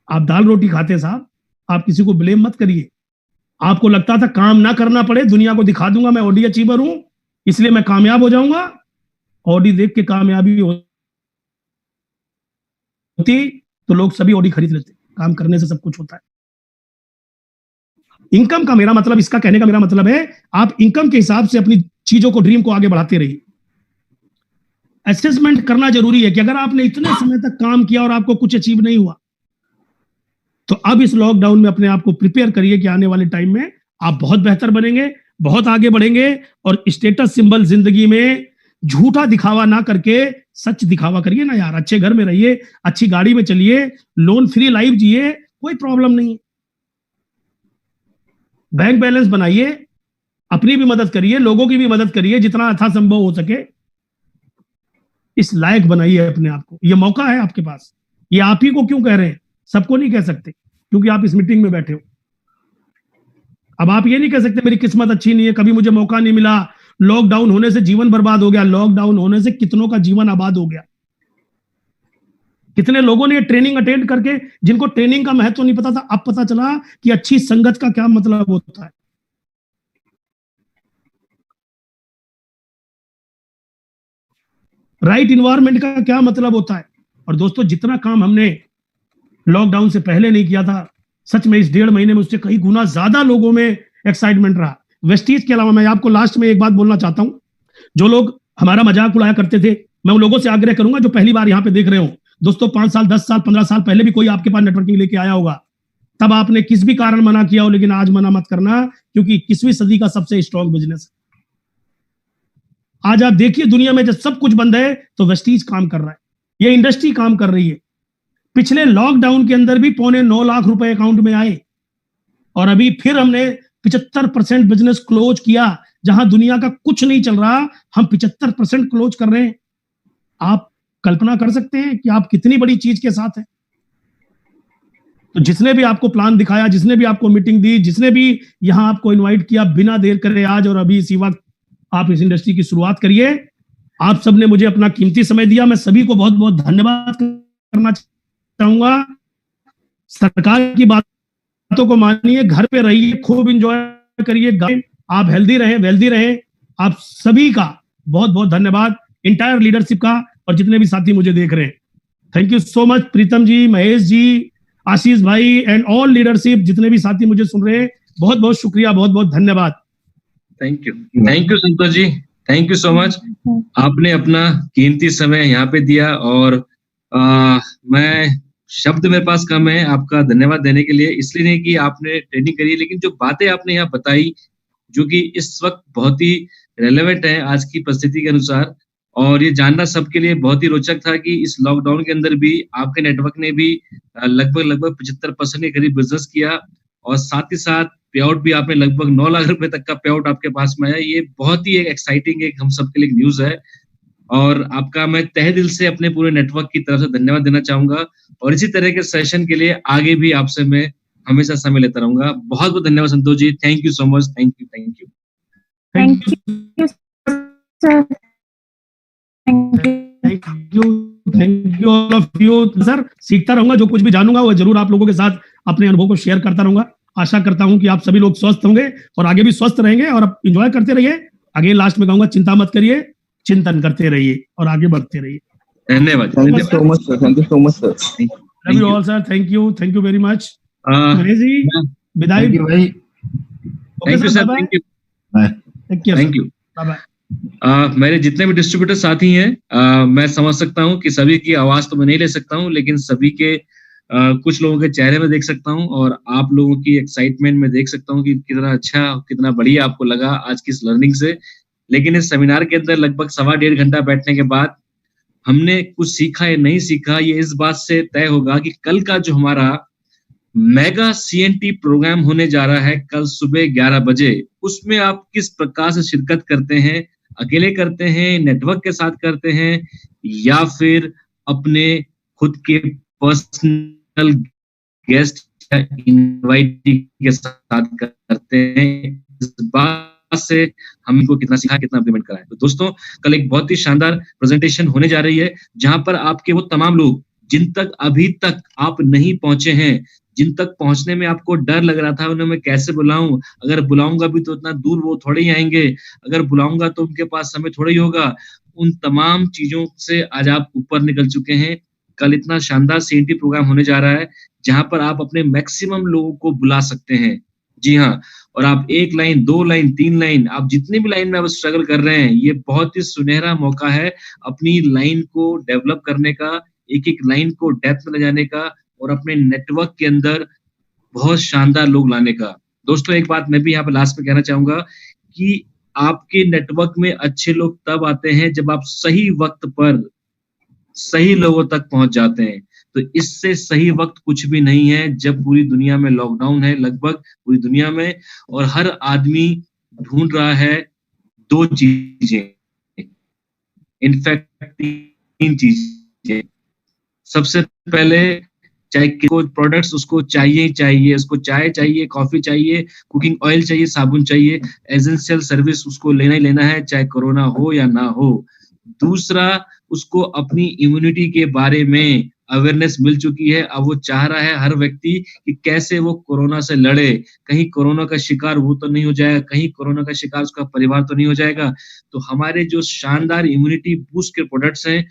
आप दाल रोटी खाते हैं साहब, आप किसी को ब्लेम मत करिए। आपको लगता था काम ना करना पड़े, दुनिया को दिखा दूंगा मैं ऑडी अचीवर हूं, इसलिए मैं कामयाब हो जाऊंगा। ऑडी देख के कामयाबी होती तो लोग सभी ऑडी खरीद लेते। काम करने से सब कुछ होता है। इनकम का मेरा मतलब, इसका कहने का मेरा मतलब है, आप इनकम के हिसाब से अपनी चीजों को, ड्रीम को आगे बढ़ाते रहिए। असेसमेंट करना जरूरी है कि अगर आपने इतने समय तक काम किया और आपको कुछ अचीव नहीं हुआ, तो अब इस लॉकडाउन में अपने आप को प्रिपेयर करिए कि आने वाले टाइम में आप बहुत बेहतर बनेंगे, बहुत आगे बढ़ेंगे। और स्टेटस सिंबल जिंदगी में झूठा दिखावा ना करके सच दिखावा करिए ना यार। अच्छे घर में रहिए, अच्छी गाड़ी में चलिए, लोन फ्री लाइफ जिए, कोई प्रॉब्लम नहीं। बैंक बैलेंस बनाइए, अपनी भी मदद करिए, लोगों की भी मदद करिए, जितना यथासंभव हो सके। इस लायक बनाइए अपने आप को। ये मौका है आपके पास। ये आप ही को क्यों कह रहे हैं, सबको नहीं कह सकते, क्योंकि आप इस मीटिंग में बैठे हो। अब आप ये नहीं कह सकते मेरी किस्मत अच्छी नहीं है, कभी मुझे मौका नहीं मिला, लॉकडाउन होने से जीवन बर्बाद हो गया। लॉकडाउन होने से कितनों का जीवन आबाद हो गया। कितने लोगों ने ट्रेनिंग अटेंड करके, जिनको ट्रेनिंग का महत्व नहीं पता था, अब पता चला कि अच्छी संगत का क्या मतलब होता है। राइट इन्वायरमेंट का क्या मतलब होता है। और दोस्तों जितना काम हमने लॉकडाउन से पहले नहीं किया था, सच में इस 1.5 महीने में उससे कई गुना ज्यादा लोगों में एक्साइटमेंट रहा। वेस्टीज के अलावा मैं आपको लास्ट में एक बात बोलना चाहता हूं, जो लोग हमारा मजाक उड़ाया करते थे, मैं उन लोगों से आग्रह करूंगा जो पहली बार यहाँ पे देख रहे हो, दोस्तों 5 साल 10 साल 15 साल पहले भी कोई आपके पास नेटवर्किंग लेके आया होगा, तब आपने किस भी कारण मना किया हो, लेकिन आज मना मत करना, क्योंकि 21वीं सदी का सबसे स्ट्रॉन्ग बिजनेस है। आज आप देखिए दुनिया में जब सब कुछ बंद है तो वेस्टीज काम कर रहा है, ये इंडस्ट्री काम कर रही है। पिछले लॉकडाउन के अंदर भी 9.25 लाख रुपए अकाउंट में आए, और अभी फिर हमने 75% बिजनेस क्लोज किया। जहां दुनिया का कुछ नहीं चल रहा, हम 75% क्लोज कर रहे हैं। आप कल्पना कर सकते हैं कि आप कितनी बड़ी चीज के साथ हैं। तो जिसने भी आपको प्लान दिखाया, जिसने भी आपको मीटिंग दी, जिसने भी यहां आपको इनवाइट किया, बिना देर करे आज और अभी इसी वक्त आप इस इंडस्ट्री की शुरुआत करिए। आप सबने मुझे अपना कीमती समय दिया, मैं सभी को बहुत बहुत धन्यवाद करना चाहूंगा। सरकार की बातों को मानिए, घर पे रहिए, खूब एंजॉय करिए, आप हेल्दी रहें, वेल्दी रहें। आप सभी का बहुत बहुत धन्यवाद, इंटायर लीडरशिप का, और जितने भी साथी मुझे देख रहे हैं, thank you so much. Pritam जी, महेश जी, आशीष भाई एंड ऑल लीडरशिप, जितने भी साथी मुझे सुन रहे हैं, बहुत बहुत शुक्रिया, बहुत बहुत धन्यवाद। Thank you Santosh ji, thank you so much. आपने अपना कीमती समय यहाँ पे दिया, और मैं शब्द मेरे पास कम है आपका धन्यवाद देने के लिए, इसलिए नहीं कि आपने ट्रेनिंग करी, लेकिन जो बातें आपने यहाँ बताई जो कि इस वक्त बहुत ही रेलेवेंट है आज की परिस्थिति के अनुसार, और ये जानना सबके लिए बहुत ही रोचक था कि इस लॉकडाउन के अंदर भी आपके नेटवर्क ने भी लगभग 75% के करीब बिजनेस किया, और साथ ही साथ पे आउट भी आपने लगभग 9 लाख रुपए तक का पे आउट आपके पास में आया। ये बहुत ही एक एक्साइटिंग एक हम सबके लिए न्यूज है, और आपका मैं तहे दिल से अपने पूरे नेटवर्क की तरफ से धन्यवाद देना चाहूंगा, और इसी तरह के सेशन के लिए आगे भी आपसे मैं हमेशा समय लेता रहूंगा। बहुत बहुत धन्यवाद Santosh ji, thank you so much, thank you thank you sir, thank you all of you. Sir सीखता रहूंगा, जो कुछ भी जानूंगा वो जरूर आप लोगों के साथ अपने अनुभव को शेयर करता रहूंगा। आशा करता हूं कि आप सभी लोग स्वस्थ होंगे और आगे भी स्वस्थ रहेंगे, और अब एंजॉय करते रहिए। आगे लास्ट में कहूंगा, चिंता मत करिए, चिंतन करते रहिए और आगे बढ़ते रहिए। धन्यवाद, thank you so much sir, thank you so much sir, love you all sir, thank you very much. Mahesh ji विदाई भाई, thank you sir, thank you, thank you, bye bye. मेरे जितने भी डिस्ट्रीब्यूटर साथी हैं, मैं समझ सकता हूं कि सभी की आवाज तो मैं नहीं ले सकता हूं, लेकिन सभी के कुछ लोगों के चेहरे में देख सकता हूं, और आप लोगों की एक्साइटमेंट में देख सकता हूं कि कितना अच्छा, कितना बढ़िया आपको लगा आज की इस लर्निंग से। लेकिन इस सेमिनार के अंदर लगभग 1.25 घंटा बैठने के बाद हमने कुछ सीखा या नहीं सीखा, ये इस बात से तय होगा कि कल का जो हमारा मेगा CNT प्रोग्राम होने जा रहा है कल सुबह 11 बजे, उसमें आप किस प्रकार से शिरकत करते हैं, अकेले करते हैं, नेटवर्क के साथ करते हैं, या फिर अपने खुद के पर्सनल गेस्ट या इनवाइटी के साथ करते हैं। इस बात से हमको कितना सीखा, कितना इम्प्लीमेंट करा है। तो दोस्तों कल एक बहुत ही शानदार प्रेजेंटेशन होने जा रही है, जहां पर आपके वो तमाम लोग जिन तक अभी तक आप नहीं पहुंचे हैं, जिन तक पहुंचने में आपको डर लग रहा था, उन्हें मैं कैसे बुलाऊं, अगर बुलाऊंगा भी तो इतना दूर वो थोड़े ही आएंगे, अगर बुलाऊंगा तो उनके पास समय थोड़ा ही होगा, उन तमाम चीजों से आज आप ऊपर निकल चुके हैं। कल इतना शानदार CNT प्रोग्राम होने जा रहा है जहां पर आप अपने मैक्सिमम लोगों को बुला सकते हैं। जी हाँ, और आप 1 लाइन, 2 लाइन, 3 लाइन, आप जितनी भी लाइन में आप स्ट्रगल कर रहे हैं, ये बहुत ही सुनहरा मौका है अपनी लाइन को डेवलप करने का, एक एक लाइन को डेप्थ में ले जाने का, और अपने नेटवर्क के अंदर बहुत शानदार लोग लाने का। दोस्तों एक बात मैं भी यहाँ पे लास्ट में कहना चाहूंगा कि आपके नेटवर्क में अच्छे लोग तब आते हैं जब आप सही वक्त पर सही लोगों तक पहुंच जाते हैं। तो इससे सही वक्त कुछ भी नहीं है, जब पूरी दुनिया में लॉकडाउन है, लगभग पूरी दुनिया में, और हर आदमी ढूंढ रहा है 2 चीजें, इनफैक्ट 3 चीजें। सबसे पहले चाहे कोई प्रोडक्ट्स उसको चाहिए ही चाहिए, उसको चाय चाहिए, कॉफी चाहिए, कुकिंग ऑयल चाहिए, साबुन चाहिए, एसेंशियल सर्विस उसको लेना ही लेना है, चाहे कोरोना हो या ना हो। दूसरा, उसको अपनी इम्यूनिटी के बारे में अवेयरनेस मिल चुकी है। अब वो चाह रहा है हर व्यक्ति कि कैसे वो कोरोना से लड़े, कहीं कोरोना का शिकार वो तो नहीं हो जाएगा, कहीं कोरोना का शिकार उसका परिवार तो नहीं हो जाएगा। तो हमारे जो शानदार इम्यूनिटी बूस्ट के प्रोडक्ट्स हैं,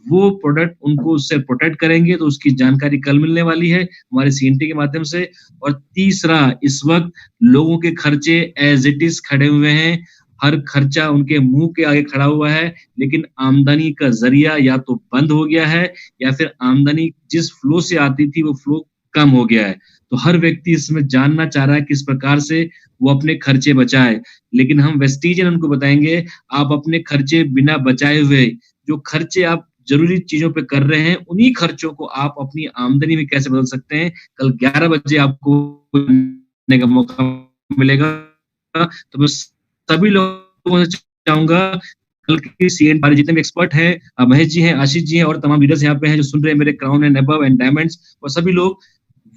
वो प्रोडक्ट उनको उससे प्रोटेक्ट करेंगे। तो उसकी जानकारी कल मिलने वाली है हमारे सीएनटी के माध्यम से। और तीसरा, इस वक्त लोगों के खर्चे एज इट इज खड़े हुए हैं, हर खर्चा उनके मुंह के आगे खड़ा हुआ है, लेकिन आमदनी का जरिया या तो बंद हो गया है या फिर आमदनी जिस फ्लो से आती थी वो फ्लो कम हो गया है। तो हर व्यक्ति इसमें जानना चाह रहा है किस प्रकार से वो अपने खर्चे बचाए। लेकिन हम वेस्टीजन उनको बताएंगे, आप अपने खर्चे बिना बचाए हुए जो खर्चे आप जरूरी चीजों पे कर रहे हैं, उन्हीं खर्चों को आप अपनी आमदनी में कैसे बदल सकते हैं। कल 11 बजे आपको जानने का मौका मिलेगा। तो मैं सभी लोगों से चाहूंगा, कल की सीएन हमारे जितने भी एक्सपर्ट हैं, महेश जी हैं, आशीष जी हैं और तमाम लीडर्स यहाँ पे हैं जो सुन रहे हैं, मेरे crown and above and diamonds और सभी लोग,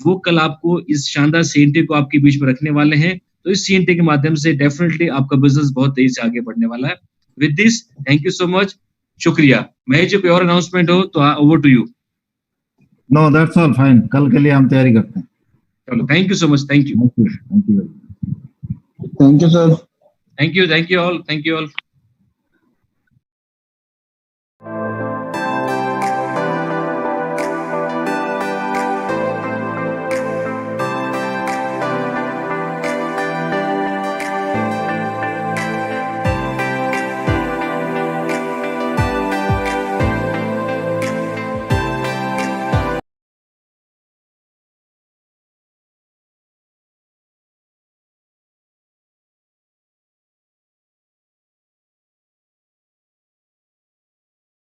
वो कल आपको इस शानदार सीएनटी को आपके बीच में रखने वाले हैं। तो इस सीएनटी के माध्यम से डेफिनेटली आपका बिजनेस बहुत तेजी से आगे बढ़ने वाला है। With this, thank you so much, शुक्रिया। महेश जी, कोई और अनाउंसमेंट हो तो over to you. No, that's all fine, कल के लिए हम तैयारी करते हैं। चलो, thank you so much, thank you, thank you, thank you. Thank you, sir. Thank you, thank you all, thank you all.